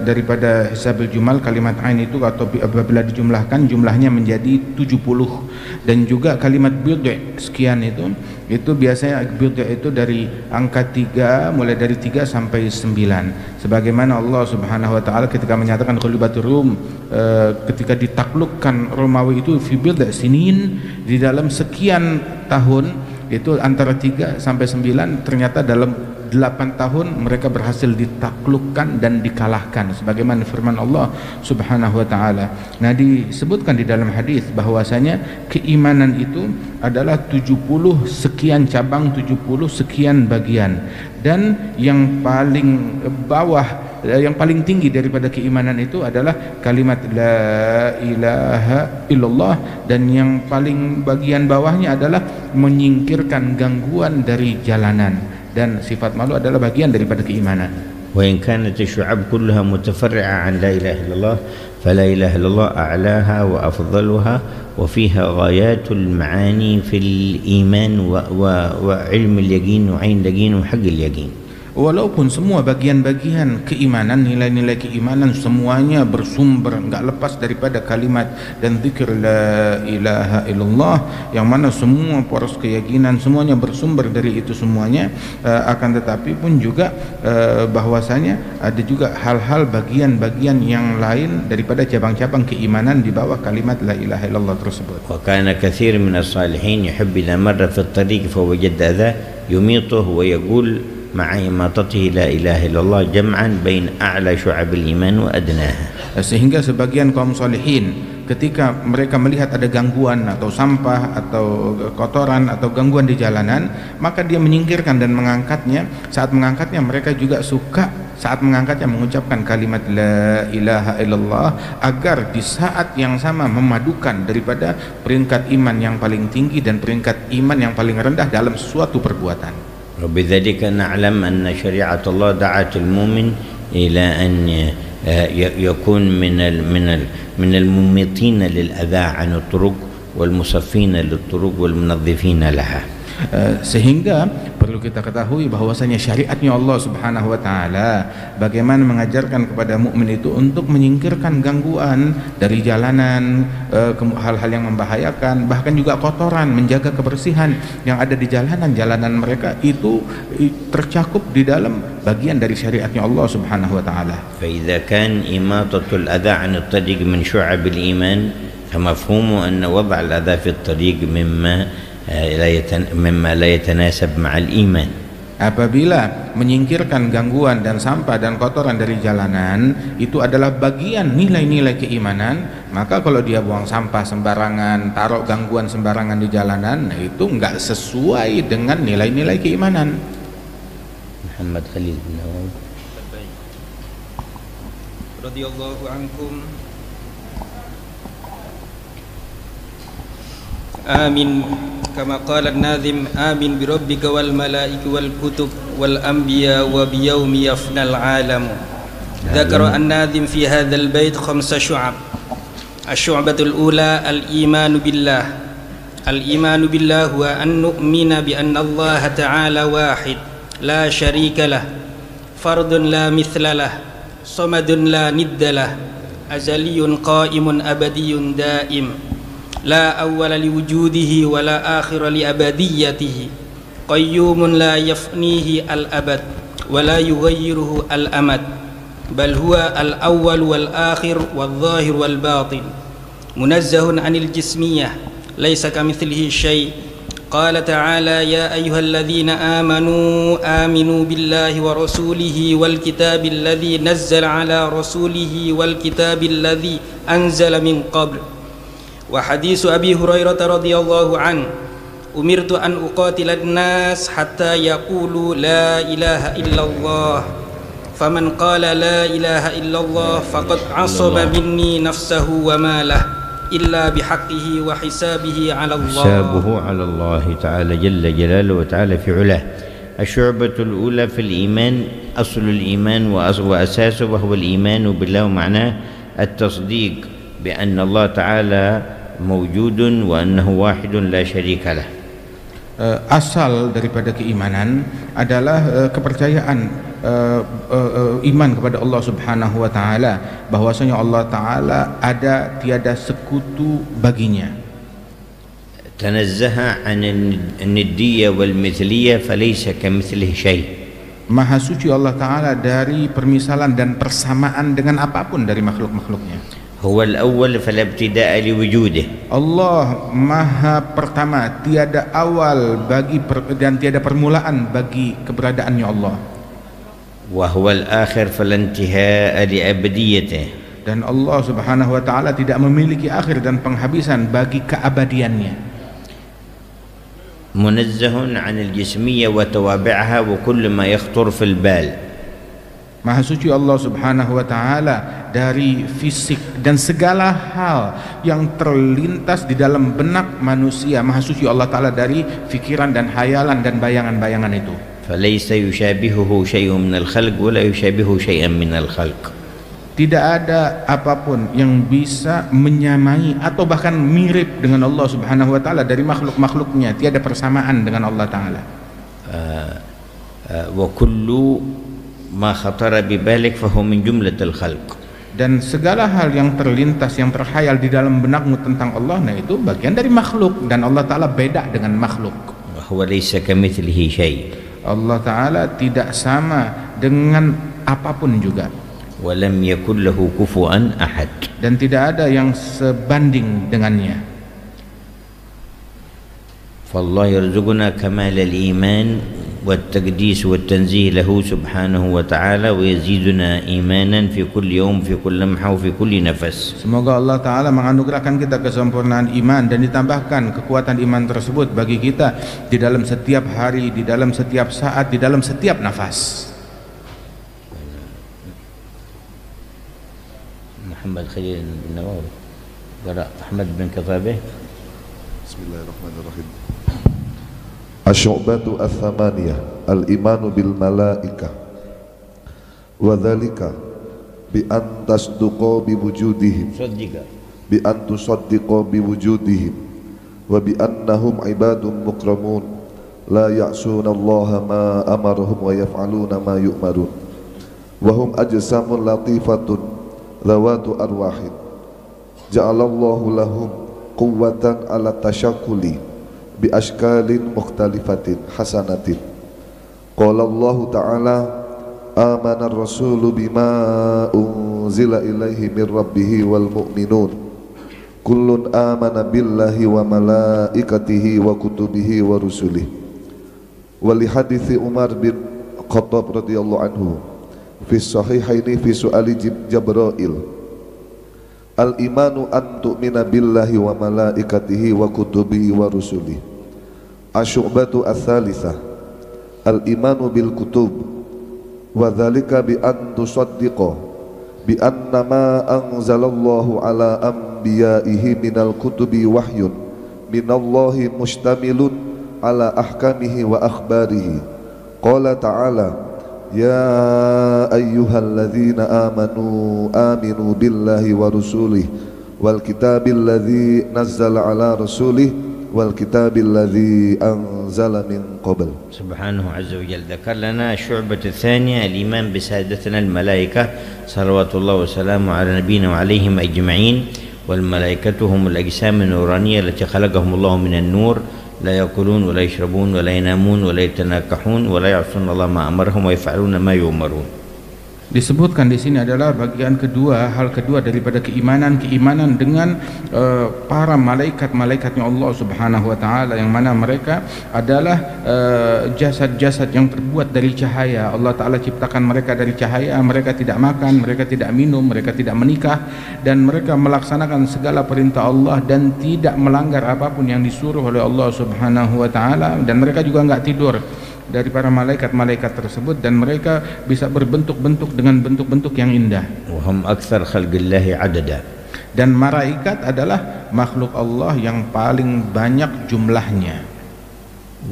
daripada hisabul jumal kalimat ain itu atau apabila dijumlahkan jumlahnya menjadi 70, dan juga kalimat bid'ah sekian itu biasanya bid'ah itu dari angka 3 mulai dari 3 sampai 9 sebagaimana Allah Subhanahu wa taala ketika menyatakan ghulibatur rum ketika ditaklukkan Romawi itu fi bid'ah sinin di dalam sekian tahun itu antara 3 sampai 9 ternyata dalam 8 tahun mereka berhasil ditaklukkan dan dikalahkan sebagaimana firman Allah Subhanahu wa taala. Nah, disebutkan di dalam hadis bahwasanya keimanan itu adalah 70 sekian cabang, 70 sekian bagian, dan yang paling bawah, yang paling tinggi daripada keimanan itu adalah kalimat la ilaha illallah, dan yang paling bagian bawahnya adalah menyingkirkan gangguan dari jalanan, dan sifat malu adalah bagian daripada keimanan. وإن كانت الشعب كلها متفرعة عن لا إله إلا الله فلا إله إلا الله أعلاها وأفضلها وفيها غايات المعاني في الإيمان وعلم اليقين وعين اليقين وحق اليقين. walaupun semua bagian-bagian keimanan, nilai-nilai keimanan semuanya bersumber, enggak lepas daripada kalimat dan zikir la ilaha illallah, yang mana semua poros keyakinan semuanya bersumber dari itu semuanya, akan tetapi pun juga bahwasanya ada juga hal-hal bagian-bagian yang lain daripada cabang-cabang keimanan di bawah kalimat la ilaha illallah tersebut. Wa kana katsir min as-salihin yuhibbu idza marra fi at-tariq fa wajada adha yumituhu wa yaqul مع إماطته لا إله إلا الله جمعا بين أعلى شعب الإيمان وأدناها. Sehingga sebagian kaum salihin ketika mereka melihat ada gangguan atau sampah atau kotoran atau gangguan di jalanan, maka dia menyingkirkan dan mengangkatnya. Saat mengangkatnya mereka juga suka saat mengangkatnya mengucapkan kalimat la ilaha illallah, agar di saat yang sama memadukan daripada peringkat iman yang paling tinggi dan peringkat iman yang paling rendah dalam suatu perbuatan. وبذلك نعلم أن شريعة الله دعت المؤمن إلى أن يكون من المميتين للأذى عن الطرق والمصفين للطرق والمنظفين لها. Sehingga perlu kita ketahui bahwasanya syariatnya Allah Subhanahu wa taala bagaimana mengajarkan kepada mukmin itu untuk menyingkirkan gangguan dari jalanan, hal-hal yang membahayakan, bahkan juga kotoran, menjaga kebersihan yang ada di jalanan mereka itu tercakup di dalam bagian dari syariatnya Allah Subhanahu wa taala. فإذا كان إماطة الأذى عن الطريق من شعب الإيمان فمفهوم أن وضع الأذى في الطريق مما لا يتناسب مع الإيمان. Apabila menyingkirkan gangguan dan sampah dan kotoran dari jalanan itu adalah bagian nilai-nilai keimanan, maka kalau dia buang sampah sembarangan, taruh gangguan sembarangan di jalanan, itu enggak sesuai dengan nilai-nilai keimanan. Muhammad Khalil bin Awad radhiyallahu ankum. Amin. كما قال الناظم آمن بربك والملائكة والكتب والأنبياء وبيوم يفنى العالم. ذكر الناظم في هذا البيت 5 شعب. الشعبة الأولى الإيمان بالله. الإيمان بالله هو أن نؤمن بأن الله تعالى واحد لا شريك له، فرد لا مثل له، صمد لا ند له، أزلي قائم أبدي دائم، لا أول لوجوده ولا آخر لأبديته، قيوم لا يفنيه الأبد ولا يغيره الأمد، بل هو الأول والآخر والظاهر والباطن، منزه عن الجسمية ليس كمثله شيء. قال تعالى يا أيها الذين آمنوا آمنوا بالله ورسوله والكتاب الذي نزل على رسوله والكتاب الذي أنزل من قبل. وحديث أبي هريرة رضي الله عنه أمرت أن أقاتل الناس حتى يقولوا لا إله إلا الله، فمن قال لا إله إلا الله فقد عصم مني نفسه وماله إلا بحقه وحسابه على الله. حسابه على الله تعالى جل جلاله وتعالى في علاه. الشعبة الأولى في الإيمان أصل الإيمان وأساسه، وهو الإيمان بالله، ومعناه التصديق بأن الله تعالى موجود وأنه واحد لا شريك له. Asal daripada keimanan adalah kepercayaan, iman kepada Allah Subhanahu wa taala, bahwasanya Allah taala ada, tiada sekutu baginya. تنزه عن الندية والمثلية فليس كمثله شيء. Maha suci Allah taala dari permisalan dan persamaan dengan apapun dari makhluk-makhluknya. هو الأول فلا ابتداء لوجوده. Allah maha pertama, tiada awal dan tiada permulaan bagi keberadaannya Allah. وهو الآخر فلا انتهاء لأبديته. Dan Allah Subhanahu wa taala tidak memiliki akhir dan penghabisan bagi keabadiannya. منزه عن الجسمية وتوابعها وكل ما يخطر في البال. Maha suci Allah Subhanahu wa taala dari fisik dan segala hal yang terlintas di dalam benak manusia. Maha suci Allah taala dari fikiran dan hayalan dan bayangan-bayangan itu. فليس يشابهه شيء من الخلق ولا يشابه شيئا من الخلق. Tidak ada apapun yang bisa menyamai atau bahkan mirip dengan Allah Subhanahu wa taala dari makhluk-makhluknya. Tiada persamaan dengan Allah taala. وكل ما خطر ببالك فهو من جملة الخلق. Dan segala hal yang terlintas, yang terkhayal di dalam benakmu tentang Allah, nah itu bagian dari makhluk, dan Allah Ta'ala beda dengan makhluk. وهو ليس كمثله شيء. Allah Ta'ala tidak sama dengan apapun juga. ولم يكن له كفوا أحد. Dan tidak ada yang sebanding dengannya. فالله يرزقنا كمال الإيمان والتقديس والتنزيه له سبحانه وتعالى ويزيدنا إيمانا في كل يوم في كل لمحة وفي كل نفس. Semoga Allah Ta'ala menganugerahkan kita kesempurnaan iman dan ditambahkan kekuatan iman tersebut bagi kita di dalam setiap hari, di dalam setiap saat, di dalam setiap nafas. محمد خليل بن نواوي قرأ أحمد بن كتابه. بسم الله الرحمن الرحيم. الشعبة الثمانية الإيمان بالملائكة وذلك بأن تصدقوا بوجودهم بأن تصدقوا بوجودهم وبأنهم عباد مكرمون لا يعصون الله ما أمرهم ويفعلون ما يؤمرون وهم أجسام لطيفة ذوات أرواح جعل الله لهم قوة على التشكل بأشكال مختلفة حسنة. قال الله تعالى آمن الرسول بما أنزل إليه من ربه والمؤمنون كل آمن بالله وملائكته وكتبه ورسله. ولحديث عمر بن الخطاب رضي الله عنه في الصحيحين في سؤال جبرائيل al-imanu an tu'mina billahi wa malaikatihi wa kutubihi wa rusulihi. Asy'ubatu ats-tsalitsah al-imanu bil kutub wa dzalika bi an tusaddiqa bi anna ma anzalallahu ala anbiya'ihi minal kutubi wahyun minallahi mustamilun ala ahkamihi wa akhbarihi. Qala ta'ala يا أيها الذين آمنوا آمنوا بالله ورسوله والكتاب الذي نزل على رسوله والكتاب الذي أنزل من قبل. سبحانه عز وجل ذكر لنا الشعبة الثانية الإيمان بسادتنا الملائكة صلوات الله وسلامه على نبينا وعليهم أجمعين. والملائكة هم الأجسام النورانية التي خلقهم الله من النور لا يأكلون ولا يشربون ولا ينامون ولا يتناكحون ولا يعصون الله ما أمرهم ويفعلون ما يؤمرون. Disebutkan di sini adalah bagian kedua, hal kedua daripada keimanan dengan para malaikat-malaikatnya Allah Subhanahu wa taala, yang mana mereka adalah jasad-jasad yang terbuat dari cahaya. Allah taala ciptakan mereka dari cahaya, mereka tidak makan, mereka tidak minum, mereka tidak menikah, dan mereka melaksanakan segala perintah Allah dan tidak melanggar apapun yang disuruh oleh Allah Subhanahu wa taala, dan mereka juga enggak tidur dari para malaikat-malaikat tersebut, dan mereka bisa berbentuk-bentuk dengan bentuk-bentuk yang indah. Wahum aktsar khalqillahi adada. Dan malaikat adalah makhluk Allah yang paling banyak jumlahnya.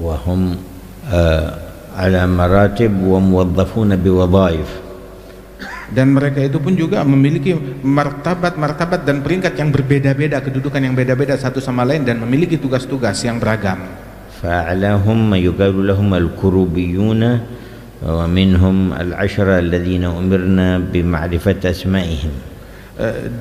Wahum ala maratib wa muwaddafuna biwadhaif. Dan mereka itu pun juga memiliki martabat dan peringkat yang berbeda-beda, kedudukan yang beda-beda satu sama lain, dan memiliki tugas-tugas yang beragam. فأعلاهم يقال لهم الكروبيون ومنهم العشرة الذين أمرنا بمعرفة أسمائهم.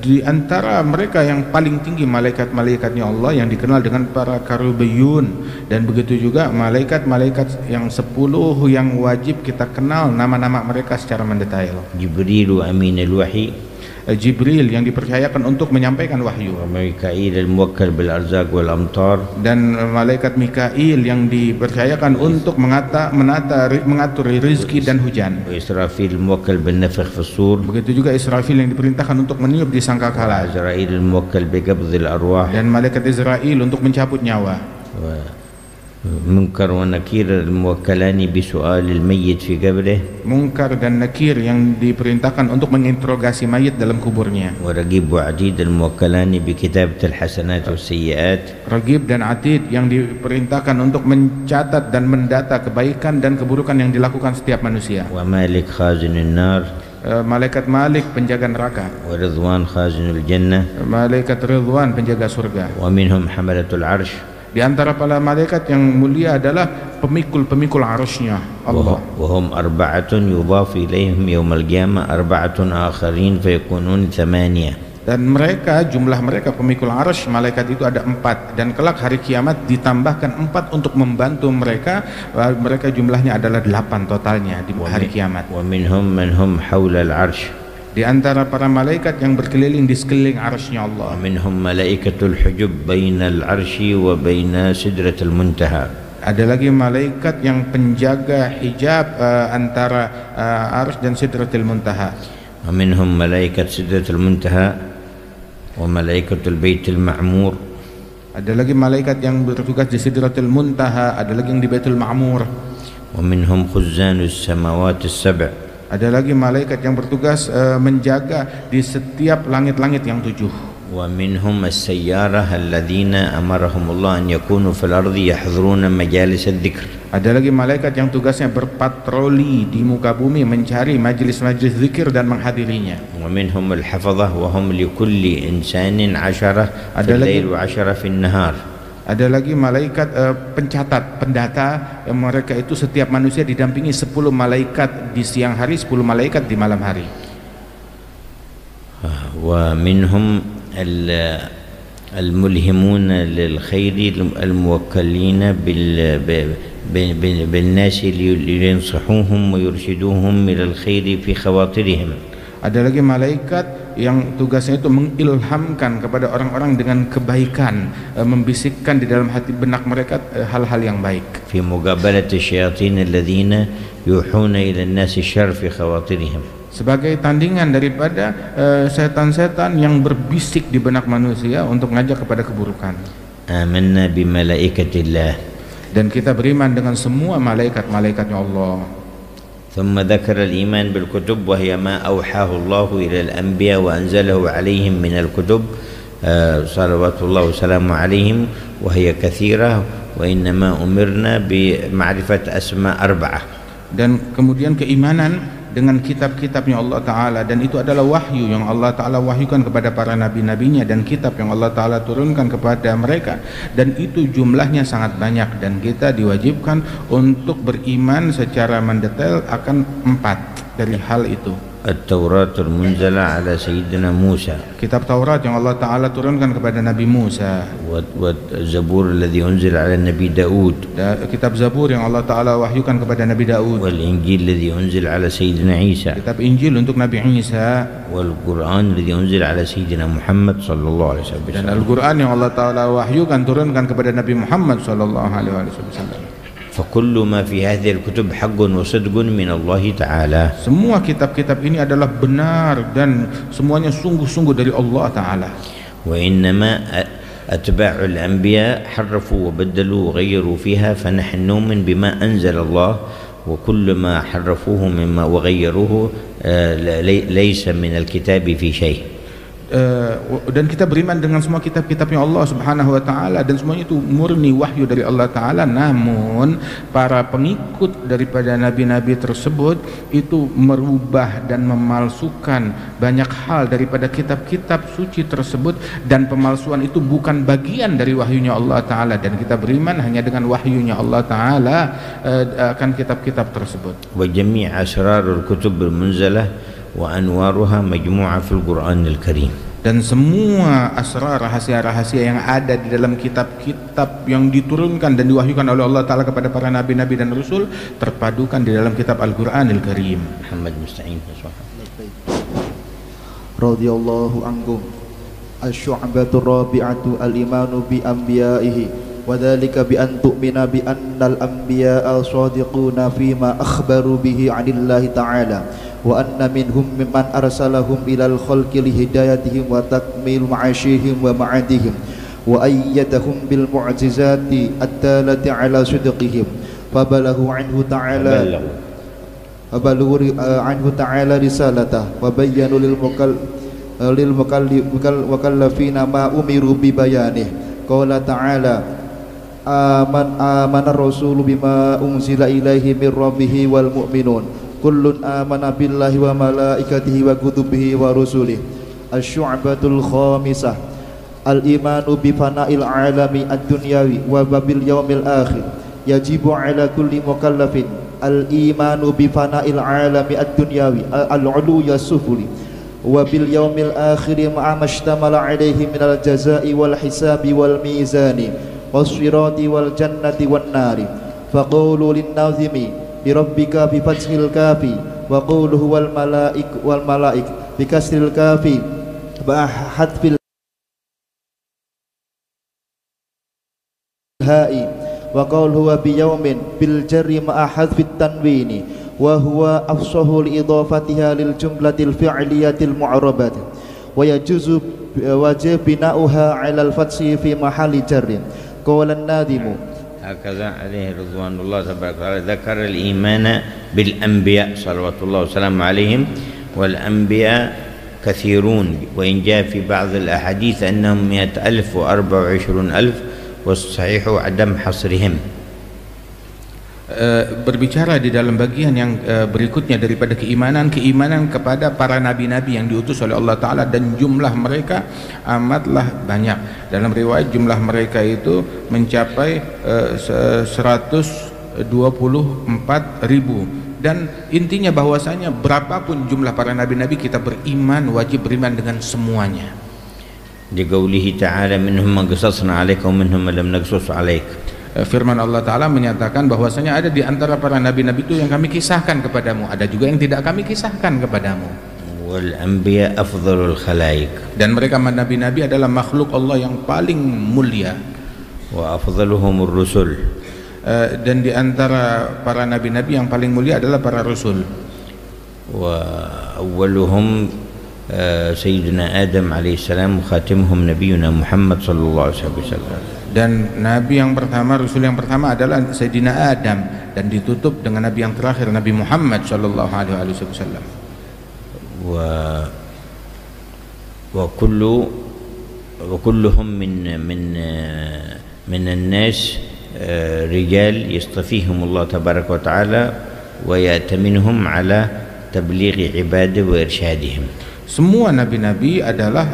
Di antara mereka yang paling tinggi malaikat-malaikatnya Allah yang dikenal dengan para karubiyun, dan begitu juga malaikat-malaikat yang 10 yang wajib kita kenal nama-nama mereka secara mendetail. Jibril amin al-wahyi, Jibril yang dipercayakan untuk menyampaikan wahyu, Mikail al-muwakkal bil arzaq wal amtar, dan malaikat Mikail yang dipercayakan untuk mengatur rizki dan hujan, Israfil al-muwakkal bin nafkh fi as-sur, begitu juga Israfil yang diperintahkan untuk meniup di sangkakala, Azrail al-muwakkal bi qabdh al-arwah, dan malaikat Israil untuk mencabut nyawa, Munkar wa Nakir al-muwakkalani bi su'al al-mayyit fi qabrihi, Munkar dan Nakir yang diperintahkan untuk menginterogasi mayit dalam kuburnya, wa Raqib wa Atid al-muwakkalani bi kitabat al-hasanat wa sayyi'at, Raqib dan Atid yang diperintahkan untuk mencatat dan mendata kebaikan dan keburukan yang dilakukan setiap manusia, wa Malik khazin an-nar, malaikat Malik penjaga neraka, wa Ridwan khazin al-jannah, malaikat Ridwan penjaga surga, wa minhum hamalatul arsh, Di antara para malaikat yang mulia adalah pemikul-pemikul arasy-Nya Allah. وهم أربعة يضاف إليهم يوم القيامة أربعة آخرين فيكونون ثمانية. Dan mereka, jumlah mereka pemikul arasy malaikat itu ada 4, dan kelak hari kiamat ditambahkan 4 untuk membantu mereka. Mereka jumlahnya adalah 8 totalnya di hari kiamat. ومنهم من هم حول العرش. Di antara para malaikat yang berkeliling di sekeliling arasy-Nya Allah. ومنهم ملائكة الحجب بين العرش وبين سدرة المنتهى. Ada lagi malaikat yang penjaga hijab antara arsy dan Sidratul Muntaha. ومنهم ملائكة سدرة المنتهى وملائكة البيت المعمور. Ada lagi malaikat yang bertugas di Sidratul Muntaha, ada lagi yang di Baitul Ma'mur. ومنهم خزان السماوات السبع. Ada lagi malaikat yang bertugas menjaga di setiap langit-langit yang 7. ومنهم السيارة الذين أمرهم الله أن يكونوا في الأرض يحضرون مجالس الذكر. Ada lagi malaikat yang tugasnya berpatroli di muka bumi mencari majelis-majelis zikir dan menghadirinya. ومنهم الحفظة وهم لكل إنسان 10 في الليل و10 في النهار. Ada lagi malaikat pencatat, pendata, yang mereka itu setiap manusia didampingi 10 malaikat di siang hari, 10 malaikat di malam hari. ومنهم الملهمون للخير الموكلين بالناس لينصحوهم ويرشدوهم إلى الخير في خواطرهم. Ada lagi malaikat yang tugasnya itu mengilhamkan kepada orang-orang dengan kebaikan, membisikkan di dalam hati benak mereka hal-hal yang baik. في مقابلة الشياطين الذين يوحون إلى الناس الشر في خواطرهم. Sebagai tandingan daripada setan-setan yang berbisik di benak manusia untuk mengajak kepada keburukan. آمنا بملائكة الله. Dan kita beriman dengan semua malaikat-malaikatnya Allah. ثم ذكر الإيمان بالكتب وهي ما أوحاه الله إلى الأنبياء وأنزله عليهم من الكتب صلوات الله وسلامه عليهم وهي كثيرة وإنما أمرنا بمعرفة أسماء 4. Dan kemudian keimanan dengan kitab-kitabnya Allah Ta'ala, dan itu adalah wahyu yang Allah Ta'ala wahyukan kepada para nabi-nabinya dan kitab yang Allah Ta'ala turunkan kepada mereka, dan itu jumlahnya sangat banyak, dan kita diwajibkan untuk beriman secara mendetail akan 4 dari hal itu. التوراة المنزلة على سيدنا موسى. Kitab Taurat yang Allah Ta'ala turunkan kepada Nabi Musa. والزبور الذي أنزل على النبي داود. Kitab Zabur yang Allah Ta'ala wahyukan kepada Nabi Daud. والإنجيل الذي أنزل على سيدنا عيسى. Kitab Injil untuk Nabi Isa. والقرآن الذي أنزل على سيدنا محمد صلى الله عليه وسلم. Dan Al-Quran yang Allah Ta'ala wahyukan turunkan kepada Nabi Muhammad sallallahu alaihi wasallam. فكل ما في هذه الكتب حق وصدق من الله تعالى. Semua kitab-kitab ini adalah benar dan semuanya sungguh-sungguh dari Allah Ta'ala. وإنما أتباع الأنبياء حرفوا وبدلوا وغيروا فيها فنحن نؤمن بما أنزل الله وكل ما حرفوه مما وغيروه ليس من الكتاب في شيء. Dan kita beriman dengan semua kitab-kitabnya Allah Subhanahu wa Ta'ala, dan semuanya itu murni wahyu dari Allah Ta'ala. Namun para pengikut daripada nabi-nabi tersebut itu merubah dan memalsukan banyak hal daripada kitab-kitab suci tersebut, dan pemalsuan itu bukan bagian dari wahyunya Allah Ta'ala, dan kita beriman hanya dengan wahyunya Allah Ta'ala akan kitab-kitab tersebut. Wa jami' asrarul kutub al-munzalah wa anwaruha majmu'ah fil Qur'anil Karim. Dan semua asrar, rahasia-rahasia yang ada di dalam kitab-kitab yang diturunkan dan diwahyukan oleh Allah Ta'ala kepada para nabi-nabi dan rasul terpadukan di dalam kitab Al-Qur'anil Karim. Muhammad Musta'in radhiyallahu anhu. Asy-syu'batu rabi'atu al-imanu bi anbiya'ihi wa dzalika bi an tu'mina bi annal anbiya'a shadiquna fima akhbaru bihi 'anillahi ta'ala wa anna minhum mimman arsalahum ilal khalqi lihidayatihim wa takmil ma'ashihim wa ma'adihim wa ayyadahum bil mu'jizati ad-dalati ala sidqihim fabalahu anhu ta'ala risalatah wa bayyanu lil mukallafina ma umiru bi bayanih. Qala ta'ala amana rasulu bima unzila ilaihi mir rabbihi wal mu'minun kullun amana billahi wa malaikatihi wa kutubihi wa rusulihi. Asy-syu'batul khamisah al-imanu bi fana'il alami ad-dunyawi wa bil yaumil akhir. Yajibu ala kulli mukallafin al-imanu bi fana'il alami ad-dunyawi al-ulu yasufuli wa bil yaumil akhir ma'a mashtamala alayhi min al-jazaa'i wal hisabi wal mizani was-sirati wal jannati wan nari. Faqulu lin-nazimi bi rabbika bi fathil kafi wa quluhu wal malaik bi kasril kafi ba hadfil ha'i wa qaul huwa bi yaumin bil jarri ma'a hadfit tanwini wa huwa afsahu li idafatiha lil jumlatil fi'liyatil mu'arrabat wa yajuzu wajib bina'uha 'ala al fathi fi mahalli jarri. Qala an-nadimu هكذا عليه رضوان الله تبارك وتعالى ذكر الإيمان بالأنبياء صلوات الله وسلامه عليهم، والأنبياء كثيرون، وإن جاء في بعض الأحاديث أنهم 100,000 و24,000 والصحيح عدم حصرهم. Berbicara di dalam bagian yang berikutnya daripada keimanan kepada para nabi-nabi yang diutus oleh Allah Ta'ala, dan jumlah mereka amatlah banyak. Dalam riwayat jumlah mereka itu mencapai 124.000, dan intinya bahwasanya berapapun jumlah para nabi-nabi kita beriman, wajib beriman dengan semuanya. Di qaulihi ta'ala minhum man qasasna 'alaika wa minhum man lam naqsus 'alaik. Firman Allah Ta'ala menyatakan bahwasanya ada di antara para nabi-nabi itu yang kami kisahkan kepadamu, ada juga yang tidak kami kisahkan kepadamu. Wal anbiya afdhalul khalaik. Dan mereka nabi-nabi adalah makhluk Allah yang paling mulia. Wa afdhaluhumur rusul. Dan di antara para nabi-nabi yang paling mulia adalah para rasul. Wa awwaluhum Sayyidina Adam alaihissalam, khatimuhum nabiyuna Muhammad sallallahu alaihi wasallam. Dan nabi yang pertama, rasul yang pertama adalah Sayyidina Adam, dan ditutup dengan nabi yang terakhir Nabi Muhammad sallallahu alaihi wasallam. Wa kulluhum min an-nas rijal yastafihum Allah tabaraka wa taala wa ya'taminhum ala tablighi ibadihi wa irsyadihim. Semua nabi-nabi adalah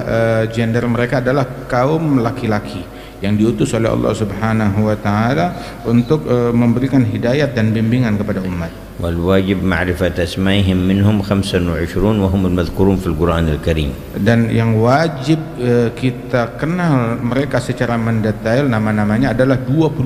gender mereka adalah kaum laki-laki yang diutus oleh Allah Subhanahu wa taala untuk memberikan hidayat dan bimbingan kepada umat. Wal wajib ma'rifat asma'ihim minhum 25 wa humul madhkurun fil Qur'anil Karim. Dan yang wajib kita kenal mereka secara mendetail, nama-namanya adalah 25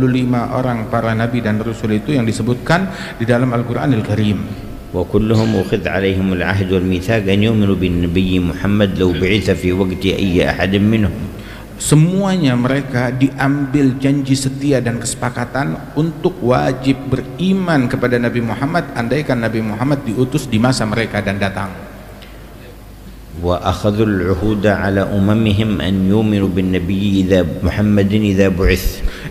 orang para nabi dan rasul itu yang disebutkan di dalam Al-Qur'anil Karim. وكلهم أخذ عليهم العهد والميثاق أن يؤمنوا بالنبي محمد لو بعث في وقت أي أحد منهم. Semuanya mereka diambil janji setia dan kesepakatan untuk wajib beriman kepada Nabi Muhammad andaikan Nabi Muhammad diutus di masa mereka dan datang. وأخذوا العهود على أممهم أن يؤمنوا بالنبي محمد إذا بعث.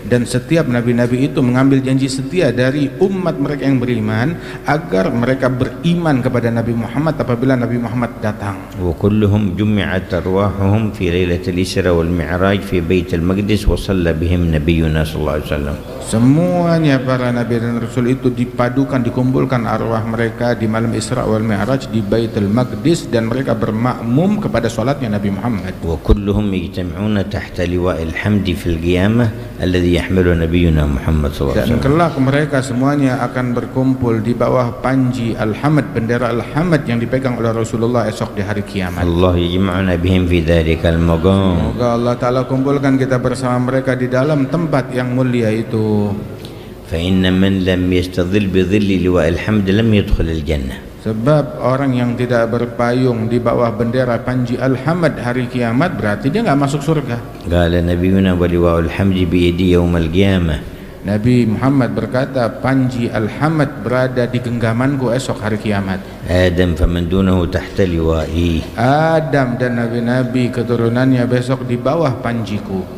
Dan setiap nabi-nabi itu mengambil janji setia dari umat mereka yang beriman agar mereka beriman kepada Nabi Muhammad apabila Nabi Muhammad datang. وكلهم جمعت أرواحهم في ليلة الإسراء والمعراج في بيت المقدس وصلى بهم نبينا صلى الله عليه وسلم. Semuanya para nabi dan rasul itu dipadukan, dikumpulkan arwah mereka di malam Isra wal Mi'raj di Baitul Maqdis, dan mereka bermakmum kepada salatnya Nabi Muhammad. وكلهم يجتمعون تحت لواء الحمد في القيامة الذي يحمله نبينا محمد صلى الله عليه وسلم. Dan kelak mereka semuanya akan berkumpul di bawah panji Al-Hamd, bendera Al-Hamd yang dipegang oleh Rasulullah esok di hari kiamat. Allah yajma'una bihim fi dhalika al-maqam. Semoga Allah Ta'ala kumpulkan kita bersama mereka di dalam tempat yang mulia itu. فإن من لم يستظل بظل لواء الحمد لم يدخل الجنة. Sebab orang yang tidak berpayung di bawah bendera panji Al-Hamd hari kiamat berarti dia enggak masuk surga. قال نبينا ولواء الحمد بيدي يوم القيامة. Nabi Muhammad berkata, panji Al-Hamd berada di genggamanku esok hari kiamat. Adam faman dunahu tahta liwa'i. Adam dan nabi-nabi keturunannya besok di bawah panjiku.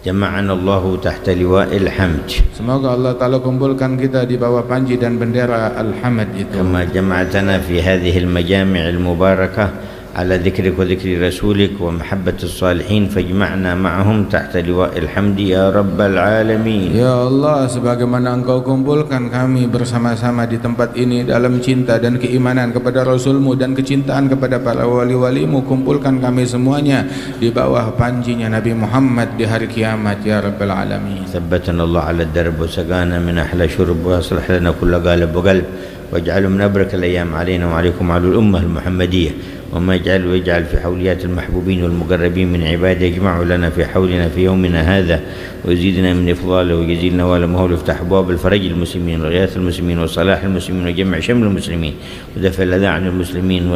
Jama'ana Allahu tahta liwa'il hamd. Semoga Allah Ta'ala kumpulkan kita di bawah panji dan bendera Al-Hamd itu. Kama jama'atana fi hadhihi al-majami' al-mubarakah على ذكرك وذكر رسولك ومحبة الصالحين فاجمعنا معهم تحت لواء الحمد يا رب العالمين. Ya Allah, sebagaimana Engkau kumpulkan kami bersama-sama di tempat ini dalam cinta dan keimanan kepada Rasul-Mu dan kecintaan kepada para wali-wali-Mu, kumpulkan kami semuanya di bawah panjinya Nabi Muhammad di hari kiamat ya Rabbal Alamin. ثبتنا الله على الدرب وسقانا من أحلى شرب وأصلح لنا كل قالب وقلب واجعله من أبرك الأيام علينا وعليكم على الأمة المحمدية وما يجعل ويجعل في حوليات المحبوبين والمقربين من عباده يجمعوا لنا في حولنا في يومنا هذا ويزيدنا من إفضاله ويجزيل نوال مهول ويفتح أبواب الفرج المسلمين وغياث المسلمين وصلاح المسلمين وجمع شمل المسلمين ودفع الأذى عن المسلمين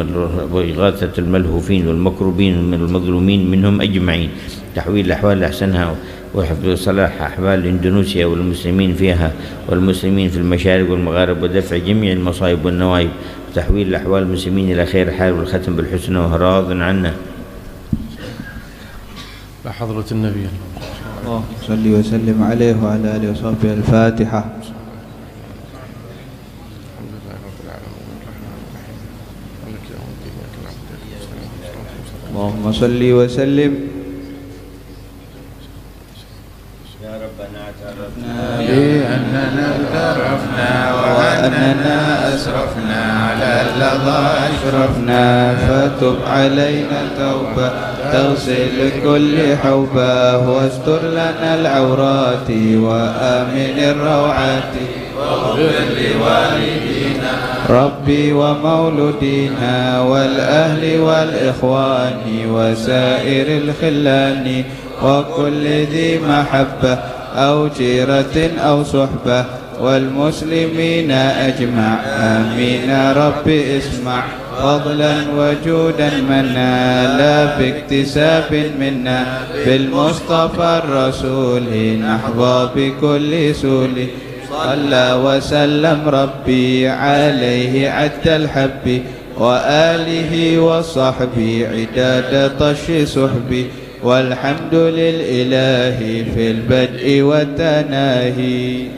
وإغاثة الملهوفين والمكروبين من المظلومين منهم أجمعين تحويل الأحوال لأحسنها وحفظ صلاح أحوال إندونيسيا والمسلمين فيها والمسلمين في المشارق والمغارب ودفع جميع المصائب والنوائب تحويل الأحوال المسلمين إلى خير حال والختم بالحسنى وراض عنا. لحضرة النبي الله صلي وسلم عليه وعلى آله وصحبه. الفاتحة. اللهم صل وسلم. بأننا اعترفنا وأننا أسرفنا على اللظى أشرفنا فتب علينا توبة تغسل كل حوبة واستر لنا العورات وآمن الروعات واغفر لوالدينا ربي ومولودينا والأهل والإخوان وسائر الخلان وكل ذي محبة أو جيرة أو صحبة والمسلمين أجمع آمين ربي اسمع فضلا وجودا منا لا باكتساب منا بالمصطفى الرسول نحظى بكل سول صلى وسلم ربي عليه عد الحب وآله وصحبه عداد طش صحبي والحمد للإله في البدء والتناهي.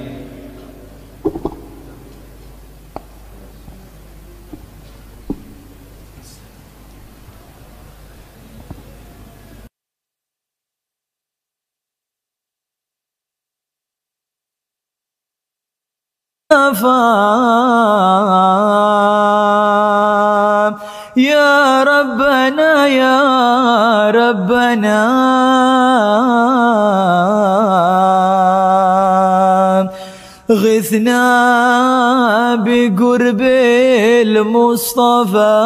يا ربنا يا ربنا غثنا بقرب المصطفى